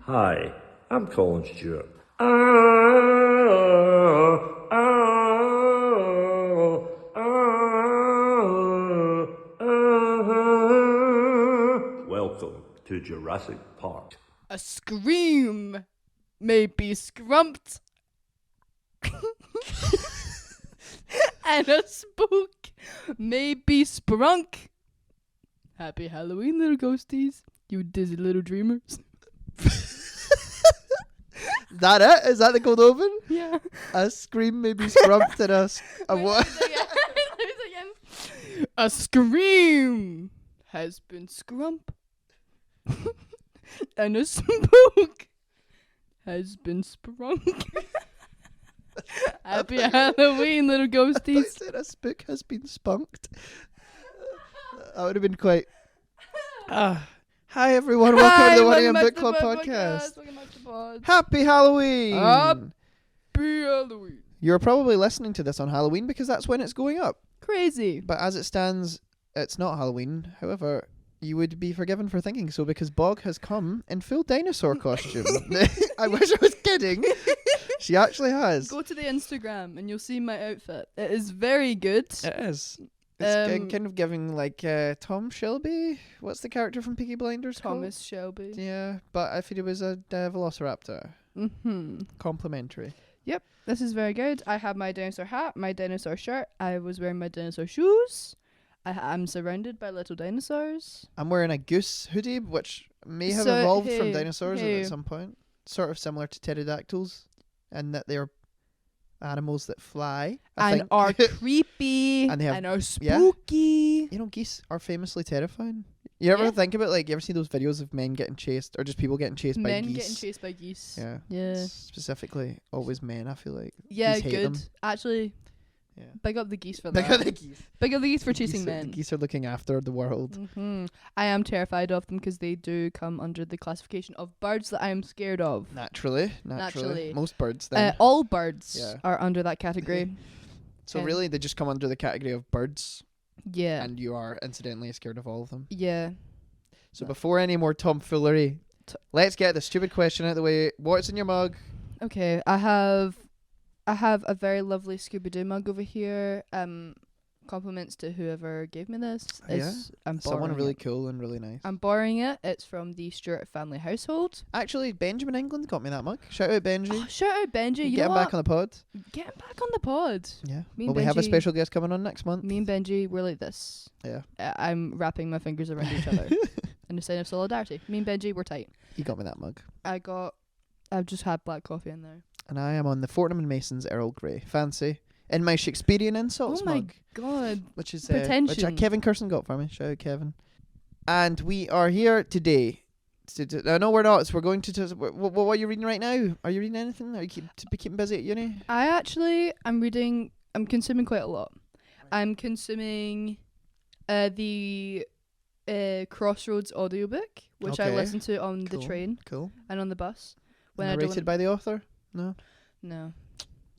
Hi, I'm Colin Stewart. Welcome to Jurassic Park. A scream may be scrumped. And a spook may be sprunk. Happy Halloween, little ghosties. You dizzy little dreamers. That it? Is that the cold open? Yeah. A scream may be scrumped and a what? Again. A scream has been scrump. And a spook has been sprunk. Happy Halloween, little I ghosties. said a spook has been spunked. That would have been quite. Hi everyone, welcome to the 1am Book Club podcast. Welcome back to the pod. Happy Halloween! Happy Halloween. You're probably listening to this on Halloween because that's when it's going up. Crazy. But as it stands, it's not Halloween. However, you would be forgiven for thinking so because Bog has come in full dinosaur costume. I wish I was kidding. She actually has. Go to the Instagram and you'll see my outfit. It is very good. It is. It's kind of giving like Tom Shelby. What's the character from Peaky Blinders Thomas called? Shelby. Yeah, but if he was a velociraptor. Mm-hmm. Complimentary. Yep, this is very good. I have my dinosaur hat, my dinosaur shirt. I was wearing my dinosaur shoes. I'm surrounded by little dinosaurs. I'm wearing a goose hoodie, which may have So, evolved from hey, dinosaurs hey. at some point. Sort of similar to pterodactyls, and that they're animals that fly. I And think. are creepy. And they have- are yeah. spooky. You know, geese are famously terrifying. You ever Yeah. think about you ever see those videos of men getting chased, or just people getting chased by Men geese? getting chased by geese. Yeah. Yeah. Specifically, always men. I feel like. Yeah, Geese hate good. them. Actually, Yeah. big up the geese for Big that. up the geese. Big up the geese for The chasing geese are- men. The geese are looking after the world. Hmm. I am terrified of them because they do come under the classification of birds that I am scared of. Naturally. Naturally. Most birds then. All birds Yeah. are under that category. So okay. really, they just come under the category of birds, Yeah. and you are incidentally scared of all of them. Yeah. So before any more tomfoolery, let's get the stupid question out of the way. What's in your mug? Okay. I have a very lovely Scooby Doo mug over here. Compliments to whoever gave me this. I'm Someone borrowing really it. cool and really nice. I'm borrowing it. It's from the Stewart family household. Actually, Benjamin England got me that mug. Shout out Benji. Oh, shout out Benji. You Get know him back what? on the pod. Get him back on the pod. Yeah. Me Well, and we have a Benji- special guest coming on next month. Me and Benji, we're like this. Yeah. I'm wrapping my fingers around each other in a sign of solidarity. Me and Benji, we're tight. He got me that mug. I've just had black coffee in there. And I am on the Fortnum & Mason's Earl Grey. Fancy. In my Shakespearean insults Oh my mug. god. Which is Pretension. Kevin Curson got for me. Shout out Kevin. And we are here today. No, we're not. So we're going to. What are you reading right now? Are you reading anything? Are you keeping busy at uni? I'm consuming quite a lot. I'm consuming the Crossroads audiobook, which I Okay. listen to on the Cool. train Cool. and on the bus. Narrated by the author? No. No.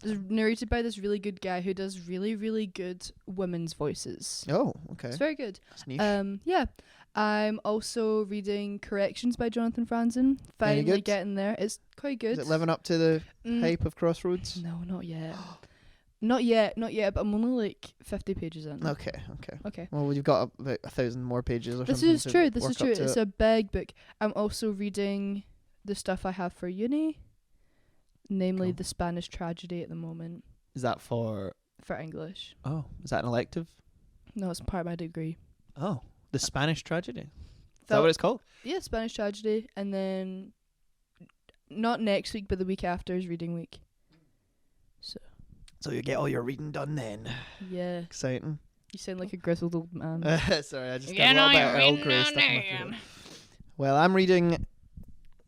It's narrated by this really good guy who does really, really good women's voices. Oh, okay. It's very good. That's niche. Yeah. I'm also reading Corrections by Jonathan Franzen. Finally good? getting there. It's quite good. Is it living up to the Mm, hype of Crossroads? No, not yet. Not yet, but I'm only like 50 pages in. Okay. Okay. Well, you've got about 1,000 more pages or This something. is to true. This work is true. up to It's it. a big book. I'm also reading the stuff I have for uni, namely Cool. the Spanish tragedy at the moment Is that for? for English. Oh, is that an elective? No, it's part of my degree. Oh, the Spanish tragedy. Is that Felt- what it's called? Yeah, Spanish tragedy, and then not next week, but the week after is reading week. So you get all your reading done then. Yeah, Exciting. you sound like a grizzled old man. Sorry, I just got a little bit of Earl Grey stuff in my throat. Well, I'm reading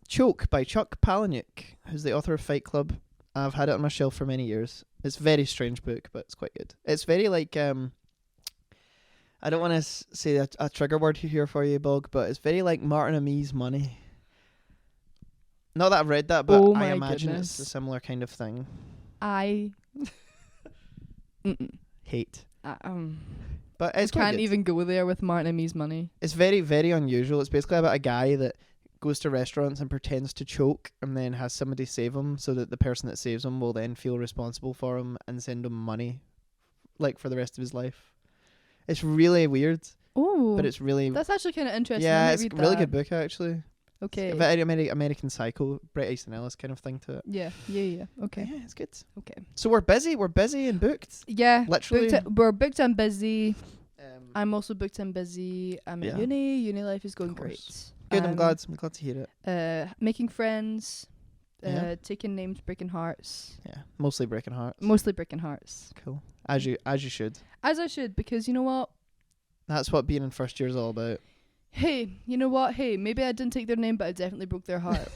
Choke by Chuck Palahniuk, who's the author of Fight Club. I've had it on my shelf for many years. It's a very strange book, but it's quite good. It's very like I don't want to say a trigger word here for you, Bog, but it's very like Martin Amis Money. Not that I've read that, but Oh I my imagine goodness. it's a similar kind of thing. I Hate. But I it's quite can't good. even go there with Martin Amis money. It's very, very unusual. It's basically about a guy that goes to restaurants and pretends to choke and then has somebody save him so that the person that saves him will then feel responsible for him and send him money like for the rest of his life. It's really weird, Oh, but it's really that's actually kind of interesting. I yeah, might it's a read really that. good book actually. Okay. It's a very American Psycho, Bret Easton Ellis kind of thing to it. Yeah. Okay. Yeah, it's good. Okay. So we're busy and booked. Yeah. Literally. We're booked and busy. Um, I'm also booked and busy. I'm at Yeah. uni. Uni life is going Of great. course. Good. I'm glad to hear it. Making friends. Yeah. Taking names, breaking hearts. Yeah, mostly breaking hearts. Mostly breaking hearts. Cool. As you should. As I should, because you know what? That's what being in first year is all about. Hey, you know what? Hey, maybe I didn't take their name, but I definitely broke their heart.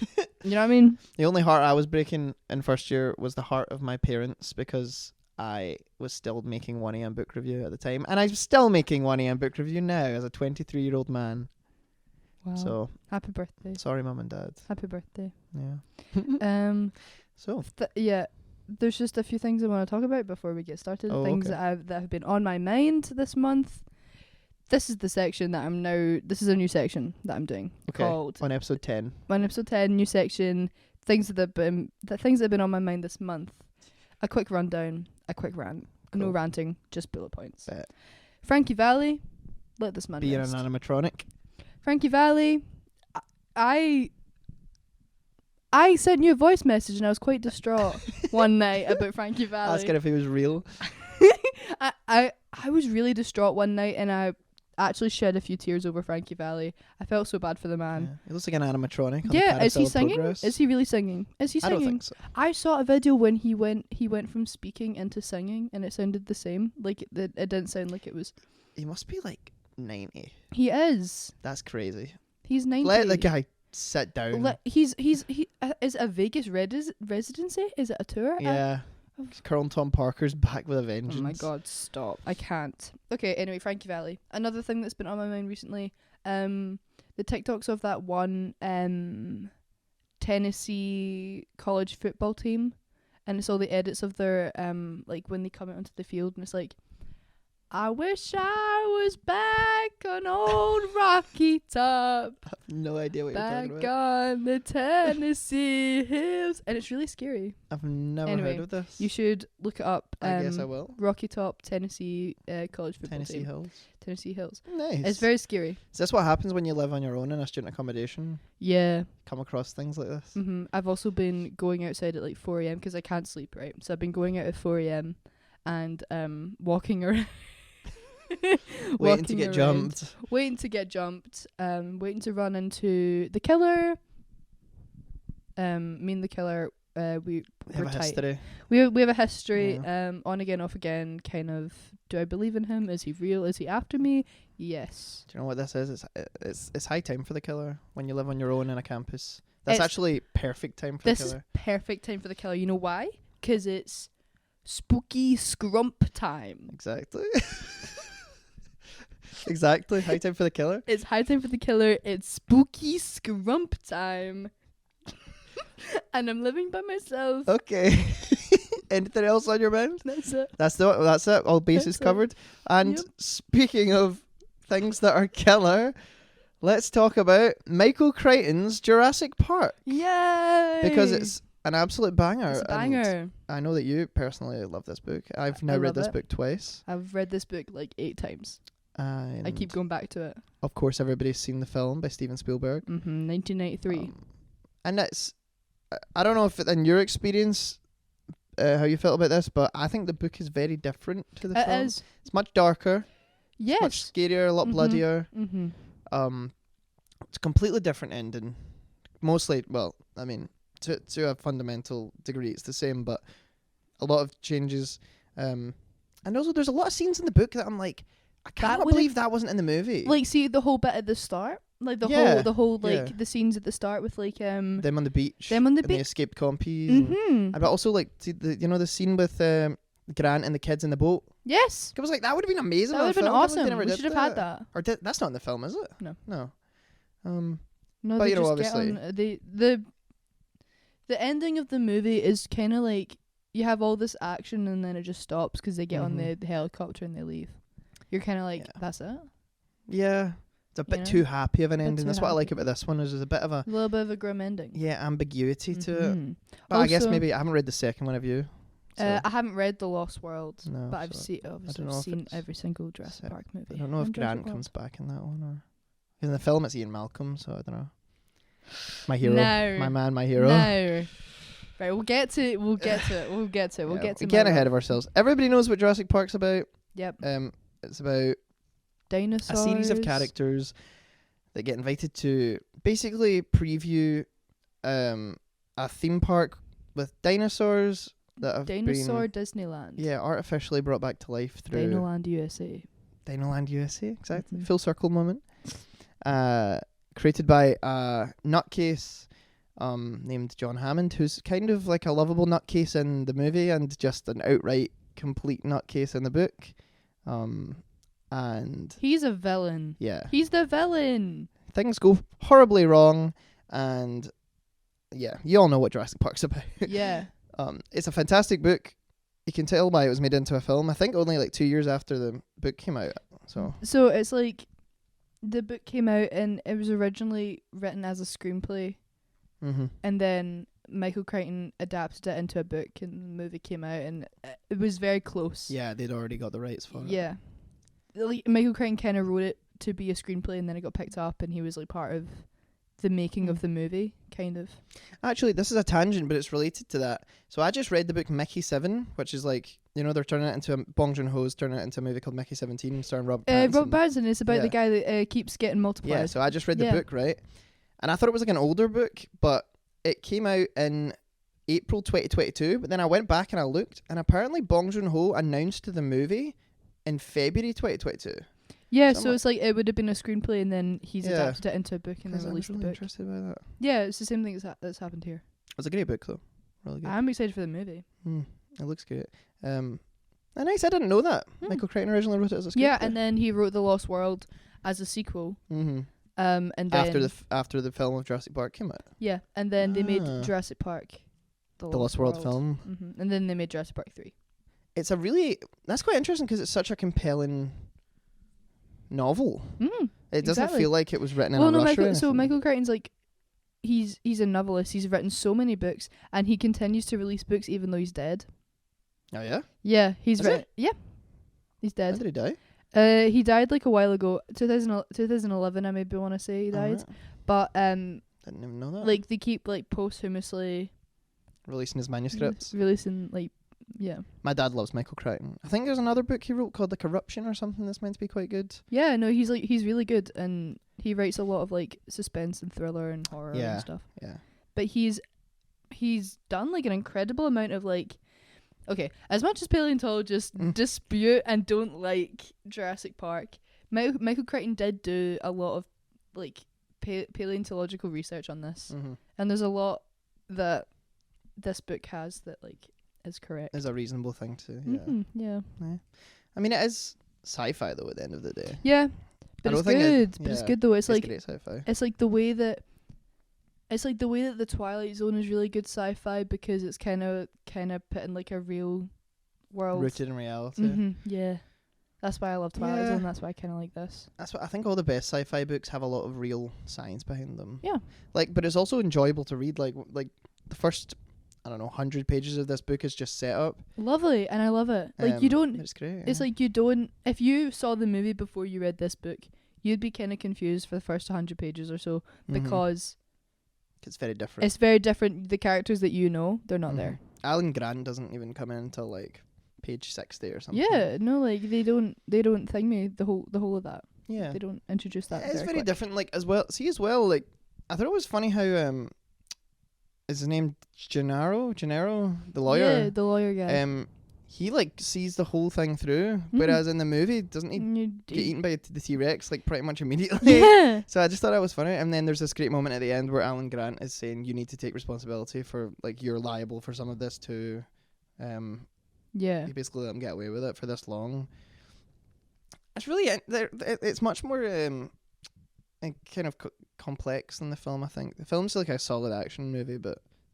You know what I mean? The only heart I was breaking in first year was the heart of my parents because I was still making 1am book review at the time, and I'm still making 1am book review now as a 23-year-old man. Wow. So Happy birthday. sorry, mum and dad. Happy birthday. Yeah. So Yeah. There's just a few things I want to talk about before we get started. Oh, Things okay. that have been on my mind this month. This is the section that I'm now. This is a new section that I'm doing okay, called on episode 10. on episode 10, new section. Things that have been on my mind this month. A quick rundown. A quick rant. No Cool. ranting. Just bullet points. Bet. Frankie Valli. Let this man Being rest. an animatronic. Frankie Valli. I sent you a voice message and I was quite distraught one night about Frankie Valli. Asking if he was real. I was really distraught one night and I actually shed a few tears over Frankie Valli. I felt so bad for the man. Yeah. He looks like an animatronic. On the Yeah, is he Carousel of singing? Progress. Is he really singing? Is he I singing? don't think so. I saw a video when he went from speaking into singing and it sounded the same. Like it didn't sound like it was. He must be like 90. He is. That's crazy. He's 90. Let the guy sit down. Is it a Vegas residency? Is it a tour? Yeah. Colonel Tom Parker's back with a vengeance. Oh my god, stop. I can't. Okay, anyway, Frankie Valli. Another thing that's been on my mind recently, the TikToks of that one Tennessee college football team, and it's all the edits of their like when they come out onto the field and it's like, I wish I was back on old Rocky Top. I have no idea what you're Back talking about. on the Tennessee hills. And it's really scary. I've never Anyway, heard of this. You should look it up. I guess I will. Rocky Top, Tennessee college football Tennessee team. Hills. Tennessee Hills. Nice. It's very scary. Is this what happens when you live on your own in a student accommodation? Yeah. Come across things like this? I've also been going outside at like 4 a.m. because I can't sleep, right? So I've been going out at 4 a.m. and walking around. Waiting to get jumped. Waiting to get jumped. Waiting to run into the killer. Me and the killer, we're Have a tight. history. We have a history. On again, off again. Kind of. Do I believe in him? Is he real? Is he after me? Yes. Do you know what this is? It's high time for the killer when you live on your own in a campus. That's It's- actually perfect time for This the is killer. perfect time for the killer. You know why? 'Cause it's spooky scrump time. Exactly. Exactly. High time for the killer. It's high time for the killer. It's spooky scrump time. And I'm living by myself. Okay. Anything else on your mind? That's it. That's it. All bases That's it. covered. And Yep. speaking of things that are killer, let's talk about Michael Crichton's Jurassic Park Yay! because it's an absolute banger. It's a and banger. I know that you personally love this book. I've now read love this it. book twice. I've read this book like 8 times. And I keep going back to it. of course, everybody's seen the film by Steven Spielberg. 1993. And that's, I don't know if in your experience, how you felt about this, but I think the book is very different to the It film. is. It's much darker, Yes. much scarier, a lot bloodier. Mm-hmm. It's a completely different ending. Mostly, well, I mean, to a fundamental degree, it's the same, but a lot of changes. And also, there's a lot of scenes in the book that I'm like, I cannot believe that wasn't in the movie. Like, see the whole bit at the start, like the whole like yeah. the scenes at the start with like them on the beach. them on the and beach. the escaped compies. But also, like, see the scene with Grant and the kids in the boat. Yes. I was like, that would have been amazing. That on would have been film. I can't believe they awesome. never We did should have had that. Or that's not in the film, is it? No. No. No, But, they you know, just obviously- get on the ending of the movie is kind of like you have all this action and then it just stops because they get on the helicopter and they leave. You're kind of like, Yeah. that's it? Yeah. It's a bit know? too happy of an Bit ending. too That's what I like happy. about this one. Is there's a bit of A little bit of a grim ending. ambiguity to it. Mhm. But I guess Also, maybe I haven't read the second one. Have you? So I haven't read The Lost World, No, but I've so seen I don't obviously know I've if seen it's every single Jurassic set. Park movie. I don't know if and Jurassic Grant World. comes back in that one or in the film. It's Ian Malcolm, so I don't know. My hero, No. my man, my hero. No. Right, we'll get to it. We'll get to it. We'll get to We're my getting ahead love. of ourselves. Everybody knows what Jurassic Park's about. Yep. It's about Dinosaurs. a series of characters that get invited to basically preview a theme park with dinosaurs that have Dinosaur been Disneyland. artificially brought back to life through Dinoland USA. Dinoland USA, exactly. Mhm. Full circle moment. Created by a nutcase named John Hammond, who's kind of like a lovable nutcase in the movie and just an outright complete nutcase in the book. And He's a villain. yeah, He's the villain. things go horribly wrong, and yeah, you all know what Jurassic Park's about. Yeah. It's a fantastic book. You can tell why it was made into a film. I think only like 2 years after the book came out. So it's like the book came out and it was originally written as a screenplay, and then Michael Crichton adapted it into a book, and the movie came out, and it was very close. yeah, they'd already got the rights for it. Yeah. Like Michael Crichton kind of wrote it to be a screenplay, and then it got picked up, and he was like part of the making of the movie, kind of. Actually, this is a tangent, but it's related to that. So I just read the book Mickey 7, which is like, they're turning it into Bong Joon-ho's turning it into a movie called Mickey 17, starring Robert Pattinson. Robert Pattinson is about Yeah. the guy that keeps getting multiplied. Yeah, so I just read the Yeah. book, right? And I thought it was like an older book, but it came out in April 2022. But then I went back and I looked, and apparently Bong Joon-ho announced the movie in February 2022. Yeah, So so I'm it's like it would have been a screenplay, and then he's Yeah. adapted it into a book and then Because I was released really the book. interested by that. Yeah, it's the same thing that's happened here. It was a great book, though. Really good. I'm excited for the movie. It looks great. And nice, I didn't know that. Hmm. Michael Crichton originally wrote it as a script. Yeah, and then he wrote The Lost World as a sequel. And then after the film of Jurassic Park came out. yeah, and then they made Ah. Jurassic Park, The Lost World film. And then they made Jurassic Park 3. It's a really... That's quite interesting because it's such a compelling novel. It doesn't Exactly. feel like it was written in a rush or anything. Michael Crichton's like, he's a novelist. He's written so many books, and he continues to release books even though he's dead. Oh, yeah? Yeah, he's Is written. it? Yeah, he's When dead. did he die? He died like a while ago, 2011. I maybe want to say he died, Alright. but Didn't even know that. like they keep like posthumously Releasing his manuscripts. releasing like yeah. My dad loves Michael Crichton. I think there's another book he wrote called The Corruption or something that's meant to be quite good. Yeah, no, he's really good, and he writes a lot of like suspense and thriller and horror Yeah. and stuff. Yeah. But he's done like an incredible amount of like, okay, as much as paleontologists dispute and don't like Jurassic Park, Michael Crichton did do a lot of like paleontological research on this, and there's a lot that this book has that like is correct. Is a reasonable thing to, yeah. Yeah. I mean, it is sci-fi though. At the end of the day, Yeah, but I it's don't think good. But it's good though. It's like great sci-fi. it's like the way that the Twilight Zone is really good sci-fi because it's kind of put in like a real world. Rooted in reality. Yeah, that's why I love Twilight Yeah. Zone. That's why I kind of like this. That's what I think. All the best sci-fi books have a lot of real science behind them. Yeah. Like, but it's also enjoyable to read. Like the first, 100 pages of this book is just set up. Lovely, and I love it. Like you don't. It's great. It's like you don't. If you saw the movie before you read this book, you'd be kind of confused for the first 100 pages or so because it's very different. it's very different. The characters that you know, they're not there. Alan Grant doesn't even come in until like page 60 or something. Yeah, no, like they don't thing me the whole of that. Yeah. They don't introduce that. It's very quick. different. Like as well. Like I thought it was funny how is his name Gennaro, the lawyer? Yeah, the lawyer guy. He like sees the whole thing through, whereas in the movie, doesn't he get eaten by the T-Rex like pretty much immediately? Yeah. So I just thought that was funny. And then there's this great moment at the end where Alan Grant is saying, "You need to take responsibility for like you're liable for some of this too." Yeah. You basically let him get away with it for this long. It's really it's much more kind of complex than the film. I think the film's like a solid action movie,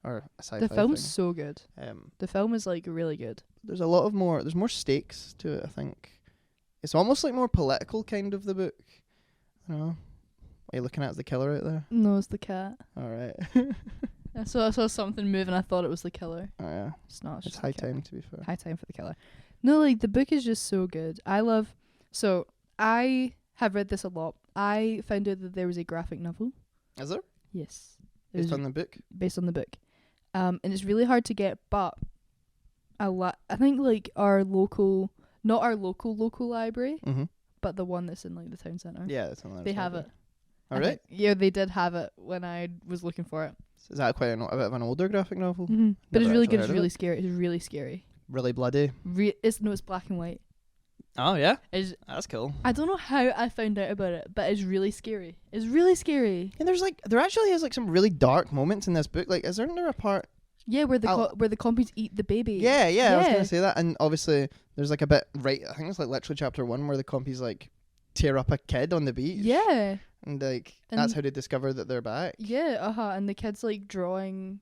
or a sci-fi. The film's thing. so good. The film is like really good. There's more stakes to it. I think it's almost like more political kind of the book. I don't know. Are you looking at the killer out there? No, it's the cat. All right. I saw something move and I thought it was the killer. Oh yeah. It's not. It's high time, to be fair. High time for the killer. No, like the book is just so good. So I have read this a lot. I found out that there was a graphic novel. Is there? Yes. Based on the book? Based on the book. And it's really hard to get, but I think like not our local library, but the one that's in like the town centre. Yeah, that's on They have it. All right. Yeah, they did have it when I was looking for it. Is that quite a bit of an older graphic novel? Mm-hmm. But it's really good. It's heard of really it. scary. It's really scary. Really bloody. It's black and white. Oh yeah, That's cool. I don't know how I found out about it, but it's really scary. It's really scary. And there actually is like some really dark moments in this book. Like, isn't there a part? Yeah, where the compies eat the baby. Yeah, I was gonna say that. And obviously, there's like a bit right. I think it's like literally chapter 1 where the compies like tear up a kid on the beach. Yeah. And that's how they discover that they're back. Yeah, and the kid's like drawing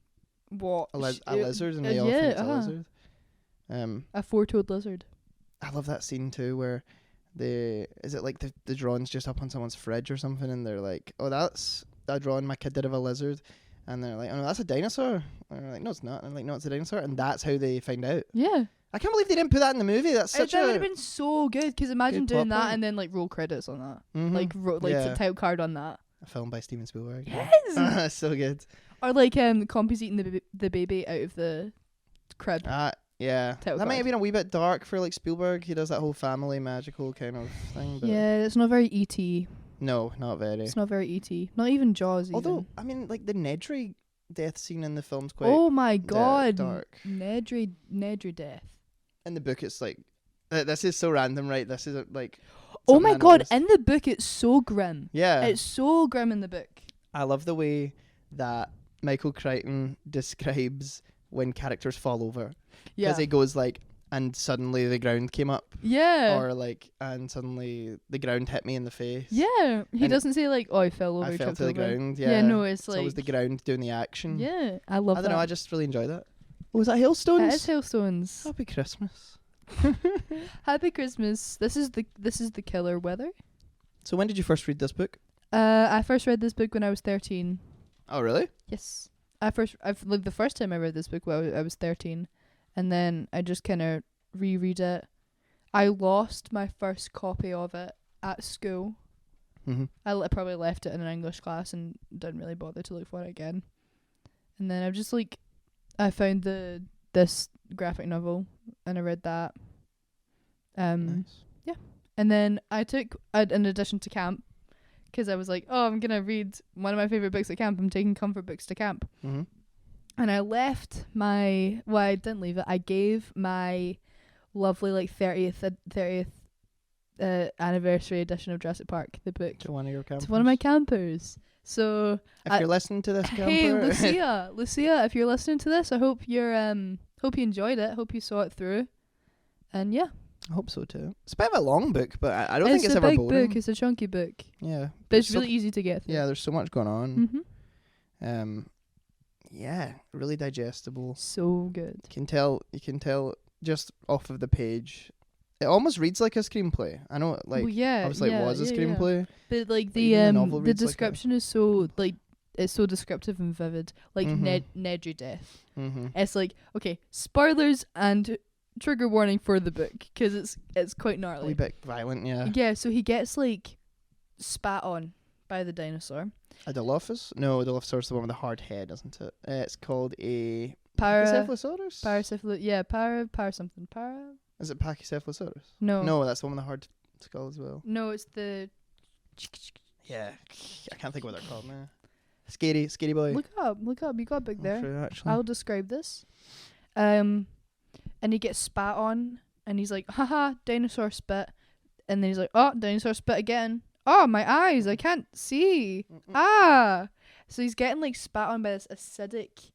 what A lizard, and they all think it's a lizard. A four-toed lizard. I love that scene too, where the drawing's just up on someone's fridge or something, and they're like, "Oh, that's that drawing my kid did of a lizard," and they're like, "Oh, no, that's a dinosaur." And they're like, "No, it's not." And I'm like, "No, it's a dinosaur," and that's how they find out. Yeah. I can't believe they didn't put that in the movie. That would have been so good, because imagine good doing plot that point. and then like roll credits on that, Mhm. the title card on that. A film by Steven Spielberg. Yes. So good. Or like compies eating the baby out of the crib. Yeah. Title That might card. have been a wee bit dark for like Spielberg. He does that whole family magical kind of thing. But Yeah, it's not very E.T. No, not very. It's not very E.T. Not even Jaws. Although, even. I mean, like the Nedry death scene in the film's quite. Oh my god, dark. Nedry death. In the book, it's like this is so random, right? This is like. Oh something my I god, noticed. in the book it's so grim. Yeah. It's so grim in the book. I love the way that Michael Crichton describes when characters fall over. Yeah. Because he goes like, and suddenly the ground came up. Yeah. Or like, and suddenly the ground hit me in the face. Yeah. He And doesn't say like, oh, I fell over. I fell tripped to the over. ground. Yeah. No, it's so like. it was the ground doing the action. Yeah, I love I that. don't know. I just really enjoy that. Oh, was that Hailstones? It is Hailstones. Happy Christmas. Happy Christmas. This is the killer weather. So when did you first read this book? I first read this book when I was 13. Oh, really? Yes. The first time I read this book, I was 13, and then I just kind of reread it. I lost my first copy of it at school. Mm-hmm. I probably left it in an English class and didn't really bother to look for it again. And then I found this graphic novel and I read that. Nice. Yeah. And then I took, in addition to camp, because I was like, oh, I'm going to read one of my favourite books at camp. I'm taking comfort books to camp. Mm-hmm. And I left I didn't leave it. I gave my lovely 30th anniversary edition of Jurassic Park, the book, To one of your campers. to one of my campers. So If you're listening to this, camper. hey, Lucia, if you're listening to this, I hope you enjoyed it. Hope you saw it through. And yeah, I hope so too. It's a bit of a long book, but I don't think it's a ever big boring. book. It's a chunky book, Yeah, but it's so- really easy to get through. Yeah, there's so much going on. Mm-hmm. Yeah, really digestible. So good. You can tell just off of the page. It almost reads like a screenplay. I know, like, Well, yeah, obviously it was a yeah. screenplay. But like even the novel the reads like description is so it's so descriptive and vivid. Like Mhm. Nedry death. Mm-hmm. It's like, okay, spoilers and trigger warning for the book, because it's quite A gnarly. wee bit violent, yeah. Yeah, so he gets like spat on by the dinosaur. A Dilophosaurus? No, a Dilophosaurus is the one with the hard head, isn't it? It's called a Pachycephalosaurus? Para something. Is it Pachycephalosaurus? No. No, that's the one with the hard skull as well. No, it's the Yeah, I can't think of what they're called now. Scary boy. Look up. You got a book there. True, actually. I'll describe this. And he gets spat on, and he's like, haha, dinosaur spit. And then he's like, oh, dinosaur spit again. Oh, my eyes, I can't see. So he's getting like spat on by this acidic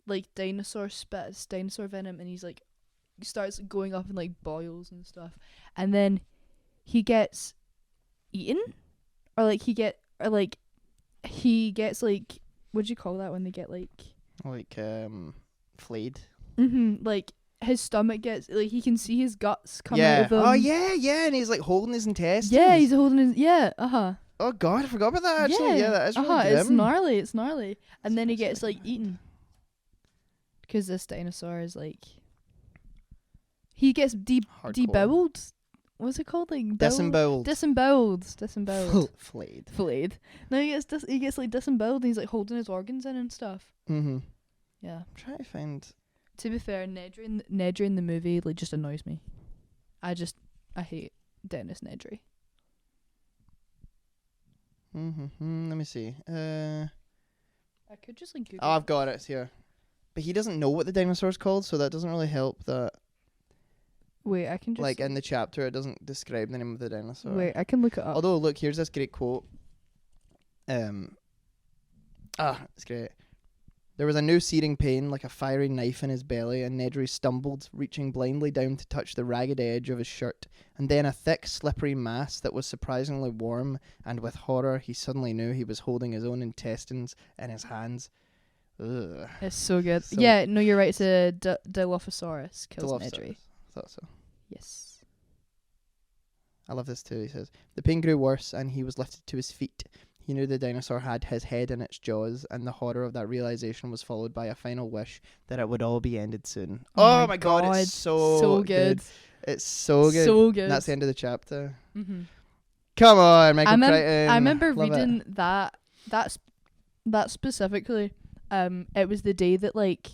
like dinosaur spit, it's dinosaur venom, and he's like, he starts going up in like boils and stuff. And then he gets eaten? Or like he gets like, what do you call that when they get like flayed. Like his stomach gets, like, he can see his guts come out Yeah. of him. Oh yeah, and he's like holding his intestines. Yeah, he's holding his, Oh God, I forgot about that. Actually, yeah, that is really grim. It's gnarly. It's gnarly. And then he gets like eaten because this dinosaur is like he gets deboweled. What's it called? Like Disemboweled. Disemboweled. Flayed. No, he gets like disemboweled. And he's like holding his organs in and stuff. Mm-hmm. Yeah. I'm trying to find. To be fair, Nedry in the movie like just annoys me. I hate Dennis Nedry. Mm-hmm. Let me see. I could just like Google. Oh, I've got it. It's here. But he doesn't know what the dinosaur's called, so that doesn't really help. That. Wait, I can just like in the chapter, it doesn't describe the name of the dinosaur. Wait, I can look it up. Although, look, here's this great quote. It's great. There was a new searing pain, like a fiery knife in his belly, and Nedry stumbled, reaching blindly down to touch the ragged edge of his shirt, and then a thick, slippery mass that was surprisingly warm, and with horror he suddenly knew he was holding his own intestines in his hands. Ugh. It's so good. Yeah, no, you're right. It's a Dilophosaurus kills Nedry. I thought so. Yes. I love this too. He says, the pain grew worse, and he was lifted to his feet. He knew the dinosaur had his head in its jaws, and the horror of that realization was followed by a final wish that it would all be ended soon. Oh my god, it's so good. It's so good. So good. And that's the end of the chapter. Mm-hmm. Come on, Michael Crichton. I remember Love reading it. that specifically. It was the day that like.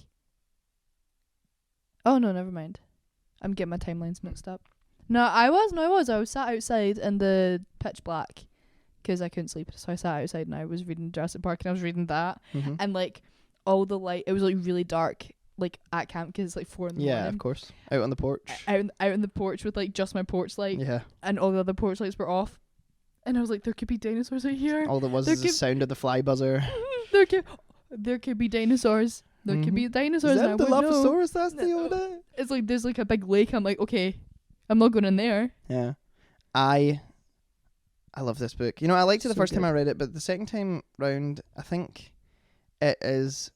Oh no, never mind. I'm getting my timelines mixed up. No, I was. I was sat outside in the pitch black. Because I couldn't sleep, so I sat outside and I was reading Jurassic Park and I was reading that, and like all the light, it was like really dark, like at camp because it's like 4 a.m. Yeah, of course. Out on the porch. Out on the porch with like just my porch light. Yeah. And all the other porch lights were off, and I was like, there could be dinosaurs out here. All there was is the sound of the fly buzzer. there could be dinosaurs. There could be dinosaurs. Is that the Dilophosaurus that's the No. other? It's like there's like a big lake. I'm like, okay, I'm not going in there. Yeah. I love this book. You know, I liked it the first time I read it, but the second time round, I think it is...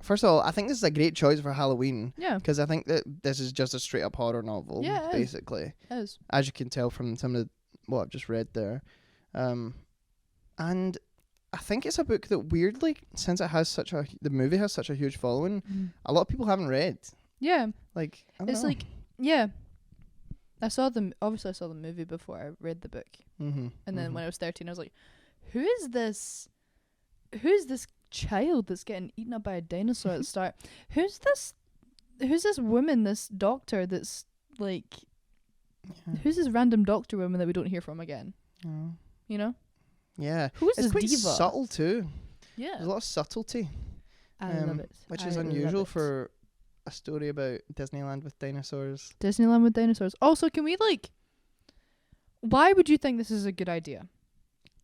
First of all, I think this is a great choice for Halloween. Yeah. Because I think that this is just a straight-up horror novel, Yeah, basically. It is. As you can tell from some of what I've just read there. And I think it's a book that weirdly, since it has the movie has such a huge following, a lot of people haven't read. Yeah. Like, I don't know. like, yeah. I saw the movie before I read the book. And then when I was 13, I was like, who is this child that's getting eaten up by a dinosaur at the start? Who's this woman, this doctor that's like, who's this random doctor woman that we don't hear from again? You know? Yeah. Who is it's this quite diva? subtle too. Yeah. There's a lot of subtlety. I love it. Which is unusual for a story about Disneyland with dinosaurs. Disneyland with dinosaurs. Also, can we why would you think this is a good idea?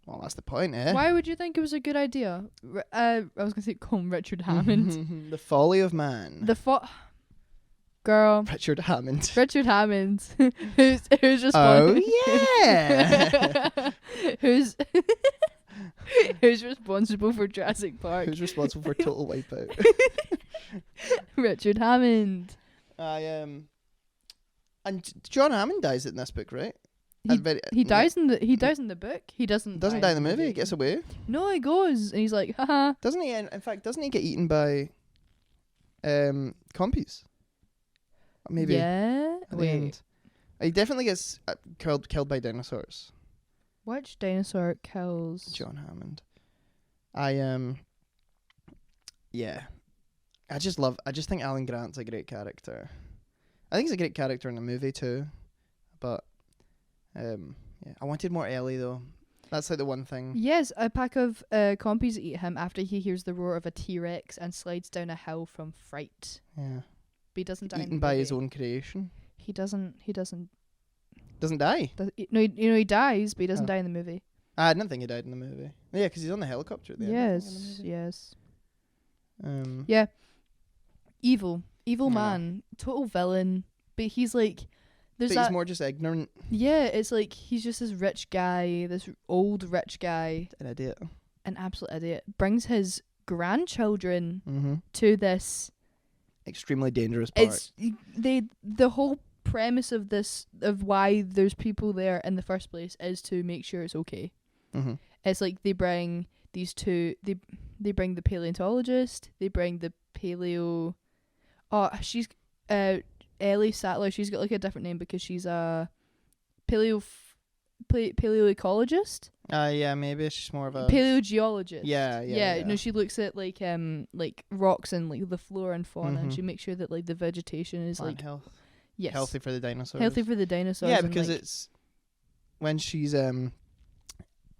Well, that's the point, eh? Why would you think it was a good idea? I was gonna say call him Richard Hammond. The folly of man. Girl. Richard Hammond. Richard Hammond. who's responsible? Oh yeah. Who's responsible for Jurassic Park? Who's responsible for Total Wipeout? Richard Hammond. And John Hammond dies in this book, right? He dies in the book. He doesn't die in the movie. He gets away. No, he goes and he's like, haha. Doesn't he? In fact, doesn't he get eaten by compies? Maybe. Yeah. Wait. He definitely gets killed by dinosaurs. Which dinosaur kills John Hammond? Yeah. I just think Alan Grant's a great character. I think he's a great character in the movie too. But yeah, I wanted more Ellie though. That's like the one thing. Yes, a pack of compies eat him after he hears the roar of a T-Rex and slides down a hill from fright. Yeah. But he doesn't die. Eaten by his own creation. He doesn't die. He dies, but he doesn't die in the movie. I didn't think he died in the movie. Yeah, because he's on the helicopter at the end. Yes. Yeah. Evil man, total villain. But he's like, he's more just ignorant. Yeah, it's like he's just this rich guy, this old rich guy, an idiot, an absolute idiot. Brings his grandchildren to this extremely dangerous part. The whole premise of why there's people there in the first place is to make sure it's okay. it's like they bring these two. They bring the paleontologist. They bring the paleo. Oh, she's Ellie Sattler. She's got like a different name because she's a paleoecologist. Yeah, maybe she's more of a paleogeologist. Yeah. No, she looks at like rocks and like the flora and fauna, and Mhm. she makes sure that like the vegetation is plant like health. yes, Healthy for the dinosaurs. healthy for the dinosaurs. Yeah, and, because like, it's when she's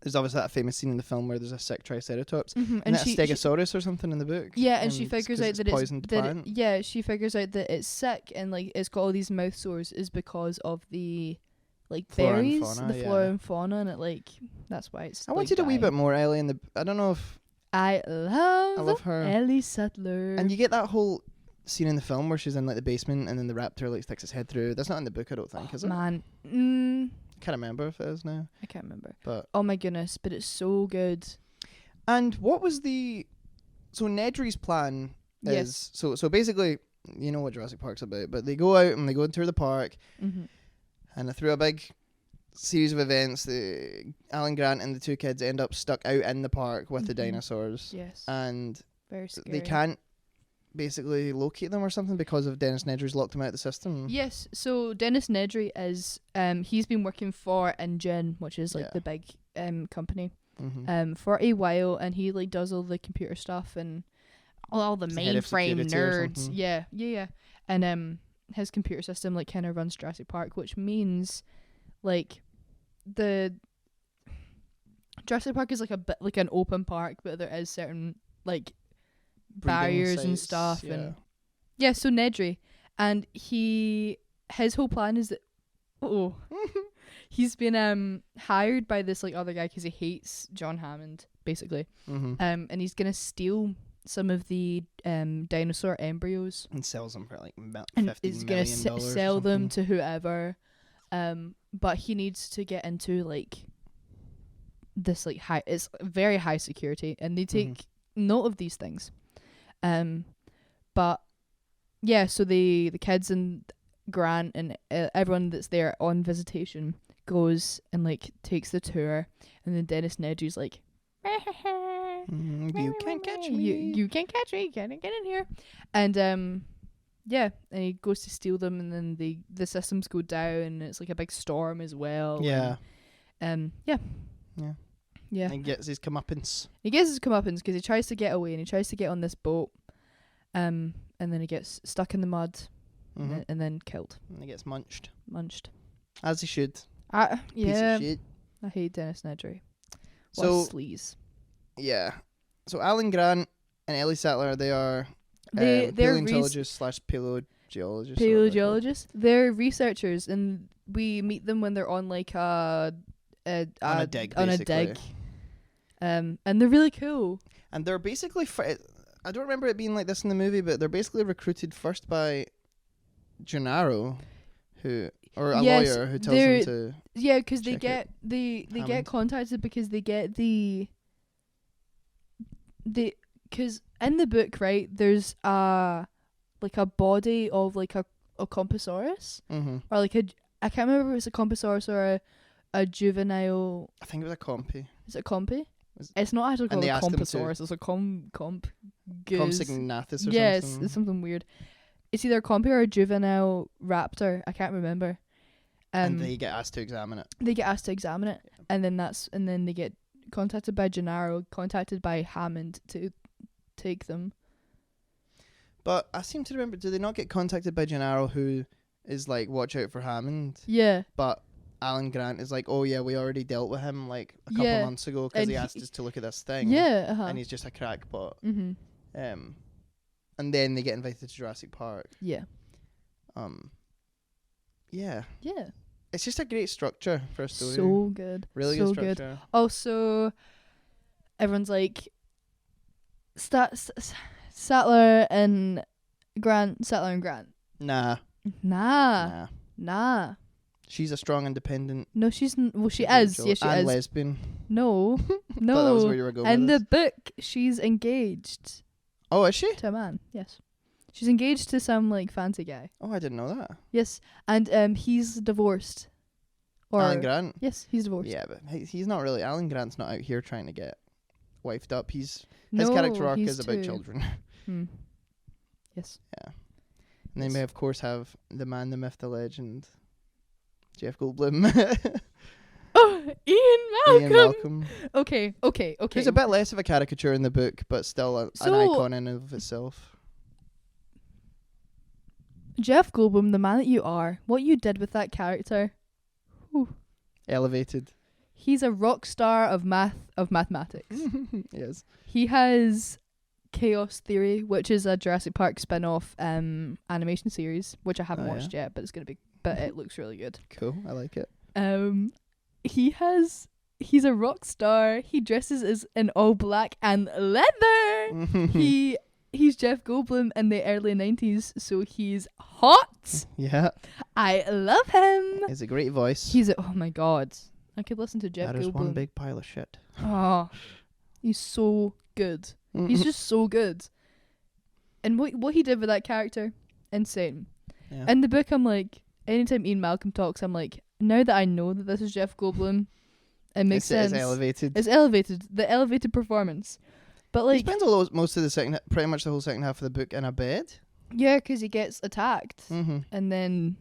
there's obviously that famous scene in the film where there's a sick triceratops. and And that she Stegosaurus or something in the book. yeah, and she it's figures 'cause out it's that poisoned plant. she figures out that it's sick and like it's got all these mouth sores is because of the like Flora and berries, fauna, the yeah. flora and fauna, and it like that's why it's. I wanted a wee bit more Ellie in the. I don't know if I love her. Ellie Sattler. And you get that whole scene in the film where she's in like the basement and then the raptor like sticks its head through. That's not in the book, I don't think, is it? Man, I can't remember if it is now. I can't remember. But Oh my goodness, but it's so good. and what was the so Nedry's plan is Yes. so basically you know what Jurassic Park's about, but they go out and they go and tour the park Mm-hmm. and through a big series of events, Alan Grant and the two kids end up stuck out in the park with the Mhm. dinosaurs, Yes. and Very scary. they can't basically locate them or something because of Dennis Nedry's locked them out of the system. Yes. So Dennis Nedry is he's been working for InGen, which is like Yeah. the big company, Mm-hmm. for a while, and he like does all the computer stuff and all the He's the head of mainframe security or nerds. something. Yeah. And his computer system like kind of runs Jurassic Park, which means like the Jurassic Park is like a bit like an open park, but there is certain like barriers and sites, stuff, yeah. and yeah. So Nedry, and his whole plan is that he's been hired by this like other guy because he hates John Hammond basically, Mm-hmm. and he's gonna steal some of the dinosaur embryos And sells them for like and $15 is gonna million sell or them something. to whoever, but he needs to get into like this like high, it's very high security, and they take note of these things, but yeah, so the kids and Grant and everyone that's there on visitation goes and like takes the tour, and then Dennis Nedry's like, You can't catch me. You can't catch me. Can't get in here. And yeah, and he goes to steal them, and then the systems go down, and it's like a big storm as well. Yeah. And Yeah. yeah. And he gets his comeuppance. He gets his comeuppance because he tries to get away, and he tries to get on this boat, and then he gets stuck in the mud, Mm-hmm. and then killed, And he gets munched. As As he should. yeah. Piece of shit. I hate Dennis Nedry. What So, a sleaze. yeah. So Alan Grant and Ellie Sattler, they are They're paleontologists slash paleogeologists. paleogeologists. They're researchers, and we meet them when they're on like on a dig. And they're really cool. And they're basically, I don't remember it being like this in the movie, but they're basically recruited first by Gennaro, or a Yes, lawyer who tells them to. Yeah, because they Check get they get Hammond. contacted because they get because in the book, right, there's like a body of like a Compassaurus, Mm-hmm. or like I can't remember if it's a Compassaurus or a juvenile. I think it was a compy. Is it a Compy? Was- It's not actually And called they a asked them to- Compassaurus. It's a comp goose. Compsognathus or Yes, something. it's something weird. It's either a Compy or a juvenile raptor. I can't remember. And they get asked to examine it. They get asked to examine it, and then they get contacted by Gennaro, contacted by Hammond to take them. But I seem to remember, do they not get contacted by Gennaro, who is like, watch out for Hammond? Yeah, But Alan Grant is like, oh yeah, we already dealt with him like a couple Yeah. months ago because And he he- asked us to look at this thing. yeah, And he's just a crackpot. mhm, And then they get invited to Jurassic Park. yeah, Yeah. yeah. It's just a great structure for a story. So good, really so good structure. Also, everyone's like, Sattler and Grant. Nah. Nah. She's a strong, independent. No, she's well. She is. Yes, she and is. lesbian. No, Thought that was no. where you were going In with the this. book, she's engaged Oh, is she? to a man. Yes, she's engaged to some like fancy guy. Oh, I didn't know that. Yes, and he's divorced. Or Alan Grant. Yes, he's divorced. Yeah, but he's not really. Alan Grant's not out here trying to get wifed up. His No, character arc he's is about too- children. Yes. Yeah. And then Yes. we of course have the man, the myth, the legend, Jeff Goldblum. Oh, Ian Malcolm. Ian Malcolm. Okay. He's a bit less of a caricature in the book, but still an So- icon in and of itself. Jeff Goldblum, the man that you are, what you did with that character. Elevated. He's a rock star of mathematics. Yes. He has Chaos Theory, which is a Jurassic Park spin-off animation series, which I haven't Oh, watched yet, but it looks really good. Cool. I like it. He's a rock star. He dresses as in all black and leather. He's Jeff Goldblum in the early 90s, so he's hot. Yeah. I love him. He's a great voice. Oh my god. I could listen to Jeff That is one Goldblum. big pile of shit. Oh, he's so good. He's just so good. And what he did with that character, insane. Yeah. In the book, I'm like, anytime Ian Malcolm talks, I'm like, now that I know that this is Jeff Goldblum, it makes sense. It's elevated. It's elevated. The elevated performance. But He like, spends most of the pretty much the whole second half of the book in a bed. yeah, because he gets attacked, and then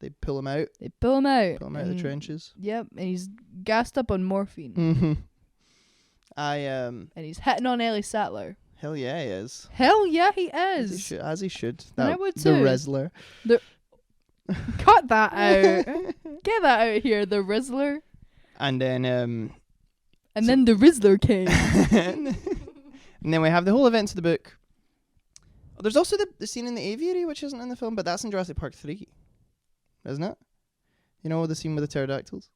They pull him out. they pull him out. Pull him out of the and- trenches. Yep, and he's gassed up on morphine, and he's hitting on Ellie Sattler. Hell yeah, he is. Hell yeah, he As he is. should. As he should. And I That, would the too. Rizzler. Cut that out. Get that out of here, the Rizzler. And then And then the Rizzler came. and then we have the whole events of the book. Oh, there's also the scene in the aviary, which isn't in the film, but that's in Jurassic Park 3, isn't it? You know, the scene with the pterodactyls?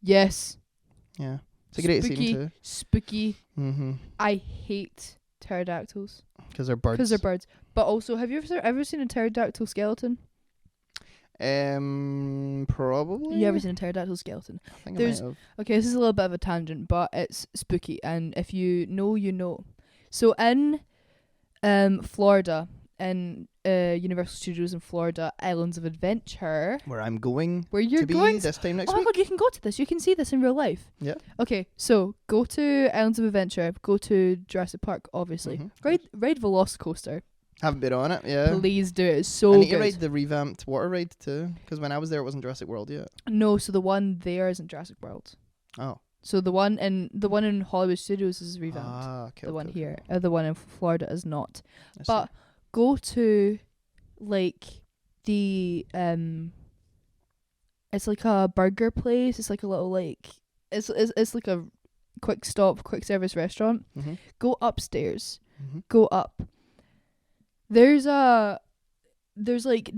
Yes. Yeah. It's a great Spooky. scene too. Spooky. Mm-hmm. I hate pterodactyls. Because they're birds. Because they're birds. But also, have you ever seen a pterodactyl skeleton? Probably. You ever seen a pterodactyl skeleton? I think there's- I might have. Okay, this is a little bit of a tangent, but it's spooky, and if you know, you know. So in Florida, in Universal Studios in Florida, Islands of Adventure, Where I'm going where you're to be going this time next oh my week. god, you can go to this. You can see this in real life. Yeah. Okay, so go to Islands of Adventure. Go to Jurassic Park, obviously. Mhm. Ride Velocicoaster. Haven't been on it, yeah. Please do. It's so I need to good. ride the revamped water ride too, because when I was there, it wasn't Jurassic World yet. No, so the one there isn't Jurassic World. Oh. So the one in Hollywood Studios is revamped. Okay. The one okay, here, the one in Florida is not. I see. But go to like the it's like a burger place. It's like a little like it's like a quick service restaurant. Mhm. Go upstairs. Mhm. Go up. There's like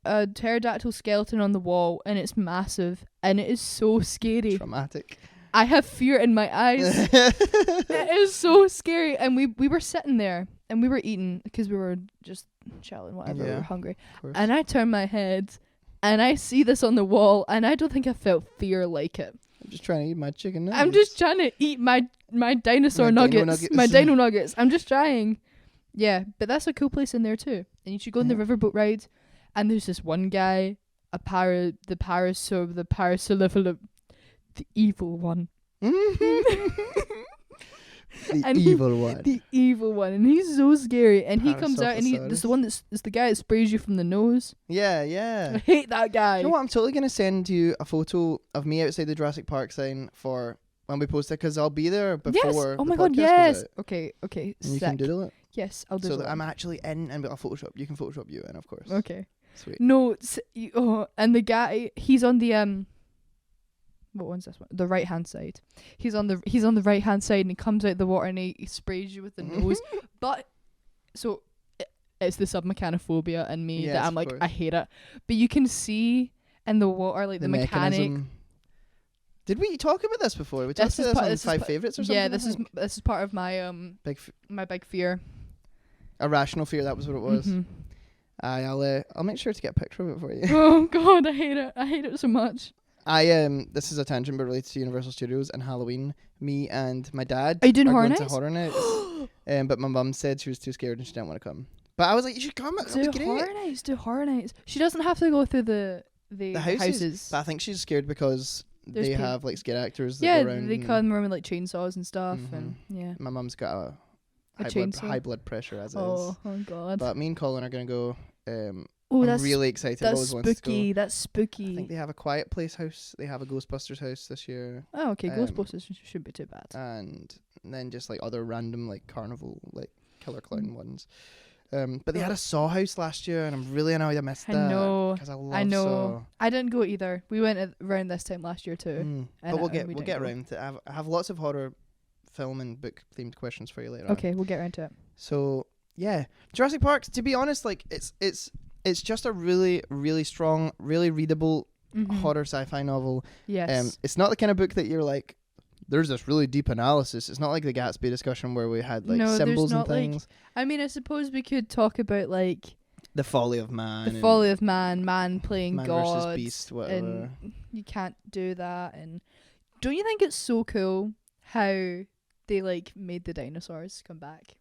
a pterodactyl skeleton on the wall, and it's massive, and it is so scary. Traumatic. I have fear in my eyes. It is so scary. And we were sitting there and we were eating because we were just chilling, whatever. We Yeah. were hungry. Of course. And I turned my head and I see this on the wall, and I don't think I felt fear like it. I'm just trying to eat my chicken nuggets. I'm just trying to eat my dinosaur My dino nuggets. nuggets. My dino nuggets. I'm just trying. Yeah, but that's a cool place in there too. And you should go on the Yeah. riverboat ride. And there's this one guy, the evil one. The And evil one. The evil one, and he's so scary. And he comes out, and this Parasaurolosaurus. the one it's the guy that sprays you from the nose. Yeah, I yeah. hate that guy. You know what? I'm totally gonna send you a photo of me outside the Jurassic Park sign for when we post it, because I'll be there before. Yes. Oh the my god. podcast Yes. goes out. Okay. And you Sick. can doodle it. Yes, I'll do So that. that I'm actually in, and I'll Photoshop. You can Photoshop you in, of course. Okay. Sweet. No. And the guy, he's on the What one's this one? The right hand side. He's on the right hand side, and he comes out the water and he sprays you with the nose. But so it's the submechanophobia in me Yes, that I'm of like, course. I hate it. But you can see in the water like the mechanic. mechanism. Did we talk about this before? We talked This is about part- this this on is 5 favorites or something. Yeah, I this is think? this is part of my big big fear. irrational fear. That was what it was. Mhm. I'll make sure to get a picture of it for you. Oh god, I hate it. I hate it so much. This is a tangent but related to Universal Studios and Halloween. Me and my dad Are you doing are Horror going to Nights? Horror Nights. But my mum said she was too scared and she didn't want to come. But I was like, you should come. It'll Do be great. horror nights. Do horror nights. She doesn't have to go through the the houses. houses. But I think she's scared because There's they peop- have like scare actors that Yeah, go around. they and come around with like chainsaws and stuff, and yeah. My mum's got A a chainsaw? high blood pressure as Oh, is. oh god. But me and Colin are gonna go. Oh, I'm that's really excited. I've that's always wanted to go. spooky. That's I spooky. think they have a Quiet Place house. They have a Ghostbusters house this year, Oh, okay. um, Ghostbusters shouldn't be too bad. and then just like other random like carnival like killer clown ones. But they had a Saw house last year, and I'm really annoyed I missed I that. know. 'Cause I love I know. Saw. I didn't go either. We went around this time last year too. Mm. And But we'll we get didn't go. around to it. I have lots of horror film and book themed questions for you later on. Okay, we'll get around to it. So yeah, Jurassic Park. To be honest, like it's just a really really strong, really readable horror sci-fi novel. Yes. It's not the kind of book that you're like, there's this really deep analysis. It's not like the Gatsby discussion where we had like No, there's symbols and not, like, things. I mean, I suppose we could talk about like The folly of man. the and folly of man playing man God, versus beast, whatever. and you can't do that. And don't you think it's so cool how they like made the dinosaurs come back?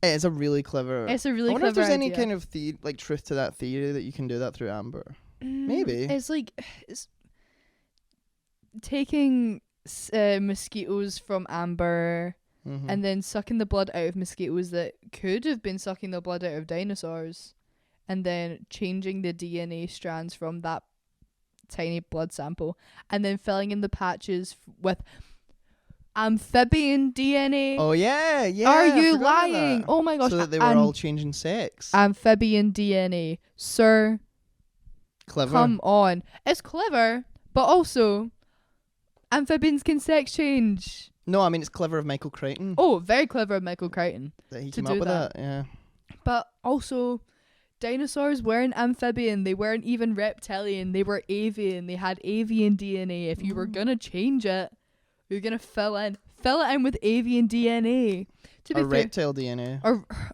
It's a really clever. It's a really I wonder if clever there's any idea. kind of like truth to that theory that you can do that through Amber. Maybe. It's like it's taking mosquitoes from amber Mhm. and then sucking the blood out of mosquitoes that could have been sucking the blood out of dinosaurs, and then changing the DNA strands from that tiny blood sample, and then filling in the patches with amphibian DNA. Oh yeah, yeah. Are I you forgot about lying? that. Oh my gosh! So that they were all changing sex. amphibian DNA, sir. Clever. Come on, it's clever, but also amphibians can sex change. No, I mean it's clever of Michael Crichton Oh, very clever of Michael Crichton. that he to came up do with that. that. Yeah. But also, dinosaurs weren't amphibian. They weren't even reptilian. They were avian. They had avian DNA. If you were gonna change it, you're gonna fill it in with avian DNA. To be Or fair, reptile DNA.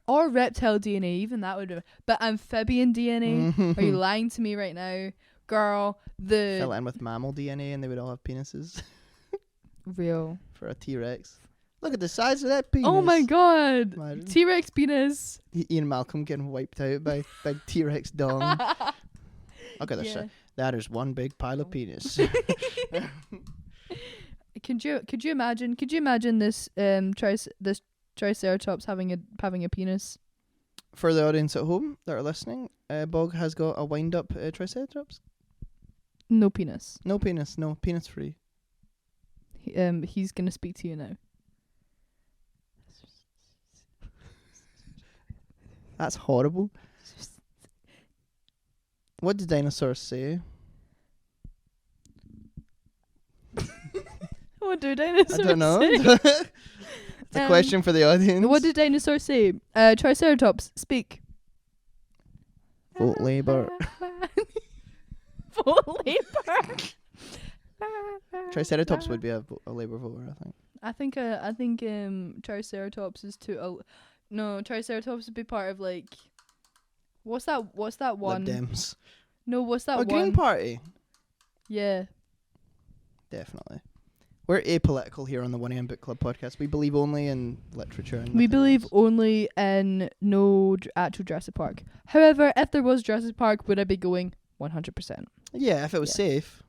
or reptile DNA. Even that would be. But amphibian DNA. Are you lying to me right now, girl? Fill it in with mammal DNA and they would all have penises Real. for a T-Rex. Look at the size of that penis. Oh my god. Imagine. T-Rex penis. Ian Malcolm getting wiped out by big T-Rex dong. Look at this. Yeah. That is one big pile of penis. Could you imagine this this Triceratops having a penis? For the audience at home that are listening, Bog has got a wind-up Triceratops. No penis. No penis. No penis free. He's gonna speak to you now. That's horrible. What do dinosaurs say? What do dinosaurs I don't know. say? It's a question for the audience. What did dinosaurs say? Triceratops, speak. Vote Labour. Vote Labour. Triceratops would be a Labour voter, I think. I think Triceratops is too. No, Triceratops would be part of like. What's that one? Lib Dems. No, what's that one? Green Party. Yeah. Definitely. We're apolitical here on the 1am Book Club podcast. We believe only in literature. And We nothing believe else. only in no actual Jurassic Park. However, if there was Jurassic Park, would I be going 100%? Yeah, if it was safe.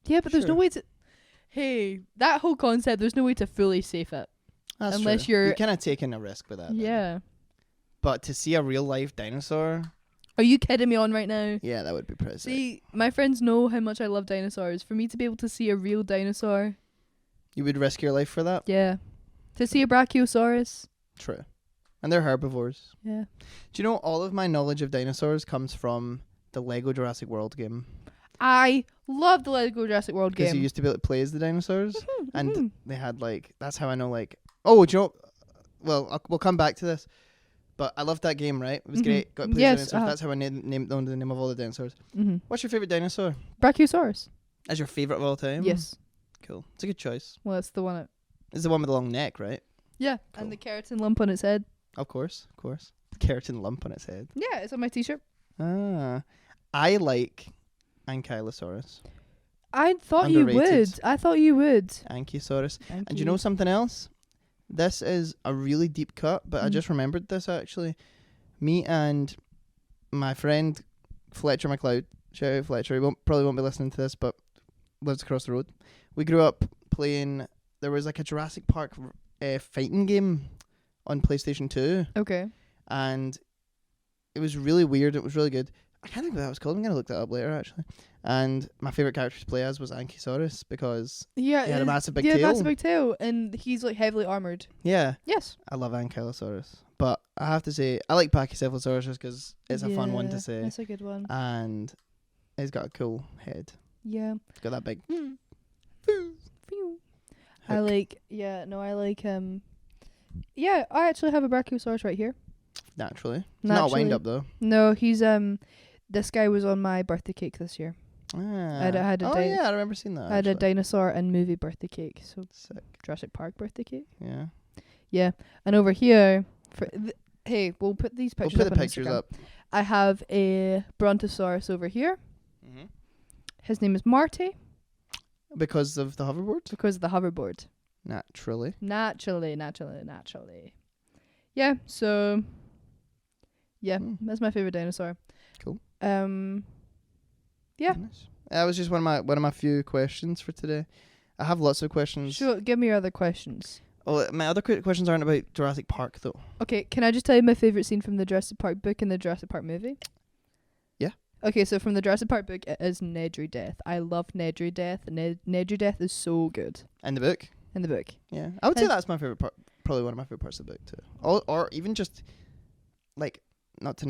Yeah, but there's no Sure. way to. Hey, that whole concept. There's no way to fully safe it. That's Unless true. you're- You're kind of taking a risk with that. then. Yeah. But to see a real life dinosaur, Are you kidding me on right now? yeah, that would be pretty sick. See, my friends know how much I love dinosaurs. For me to be able to see a real dinosaur, You would risk your life for that? yeah. To see a Brachiosaurus, True. And they're herbivores. yeah. Do you know all of my knowledge of dinosaurs comes from the Lego Jurassic World game? I love the Lego Jurassic World Because game. you used to be able to play as the dinosaurs. And Mhm. they had like, that's how I know like, oh, do you know, well, we'll come back to this. But I loved that game, right? It was Mhm. great. Got to play Yes, as dinosaurs. uh-huh. That's how I named the name of all the dinosaurs. Mhm. What's your favourite dinosaur? Brachiosaurus. As your favourite of all time? Yes. Cool. It's a good choice. Well, that's the one. It's the one with the long neck, right? Yeah. Cool. And the keratin lump on its head. Of course. The keratin lump on its head. Yeah, it's on my t-shirt. Ah. I like Ankylosaurus. I thought you Underrated. would. I thought you would. Ankylosaurus. Thank And do you know something else? This is a really deep cut, but I Mm. just remembered this actually. Me and my friend Fletcher McLeod, Shout out Fletcher. He probably won't be listening to this, but lives across the road. We grew up playing. There was like a Jurassic Park fighting game on PlayStation 2, Okay. and it was really weird. It was really good. I can't think what that was called. I'm gonna look that up later, actually. And my favorite character to play as was Ankylosaurus because Yeah. he had a massive big yeah, tail. massive big tail, and he's like heavily armored. Yeah, Yes. I love Ankylosaurus, but I have to say I like Pachycephalosaurus just because it's a fun one to say, That's a good one. and it's got a cool head. Yeah. It's got that big. Phew. I hook. like. Yeah. No, I like. Yeah, I actually have a Brachiosaurus right here. Naturally. It's not a wind Naturally. up though. No, he's This guy was on my birthday cake this year. Ah. I had a oh di- yeah, I remember seeing that. I had a actually. dinosaur and movie birthday cake. So Sick. Jurassic Park birthday cake. Yeah. Yeah, and over here, hey, we'll put these We'll pictures put up the on pictures Instagram. up. I have a Brontosaurus over here. Mm-hmm. His name is Marty Because of the hoverboard. because of the hoverboard. Naturally. Naturally. Yeah, so yeah, that's my favorite dinosaur. Cool. Yeah. Nice. That was just one of my few questions for today. I have lots of questions. Sure, give me your other questions. Oh, my other questions aren't about Jurassic Park though. Okay, can I just tell you my favorite scene from the Jurassic Park book and the Jurassic Park movie? Yeah. Okay, so from the Jurassic Park book, it is Nedry Death. I love Nedry Death. Nedry Death is so good In the book. in the book. Yeah, I would say And- that's my favorite part. Probably one of my favorite parts of the book too. Or even just like not to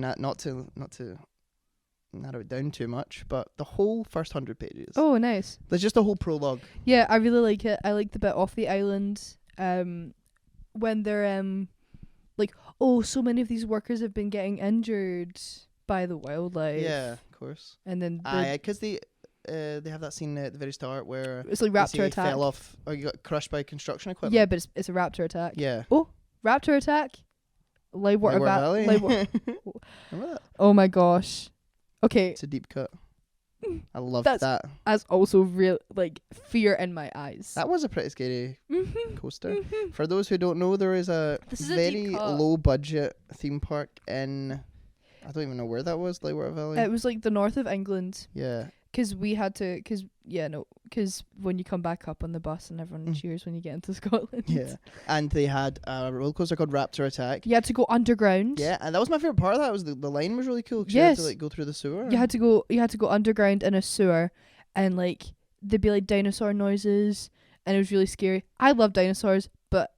narrow it down too much, but the whole first 100 pages. Oh, nice. There's just a whole prologue. Yeah, I really like it. I like the bit off the island, when they're like, oh, so many of these workers have been getting injured by the wildlife. Yeah, of course. And then Because they have that scene at the very start where it's like they raptor say he attack. fell off or you got crushed by construction equipment. Yeah, but it's a raptor attack. Yeah. Raptor attack. Livewater Valley. Valley. Remember that? Oh my gosh. Okay, It's a deep cut. I loved That's- that. that's also real, like, fear in my eyes. That was a pretty scary Mhm. coaster. Mhm. For those who don't know, there is a This is a very deep cut. low budget theme park in, I don't even know where that was, Livewater Valley. It was like the north of England, Yeah. because we had to, because when you come back up on the bus and everyone cheers when you get into Scotland. Yeah. And they had a roller coaster called Raptor Attack. You had to go underground. Yeah, and that was my favorite part of that. Was the line was really cool. 'Cause you had to Yes. like go through the sewer. You had to go underground in a sewer, and like there'd be like dinosaur noises, and it was really scary. I love dinosaurs, but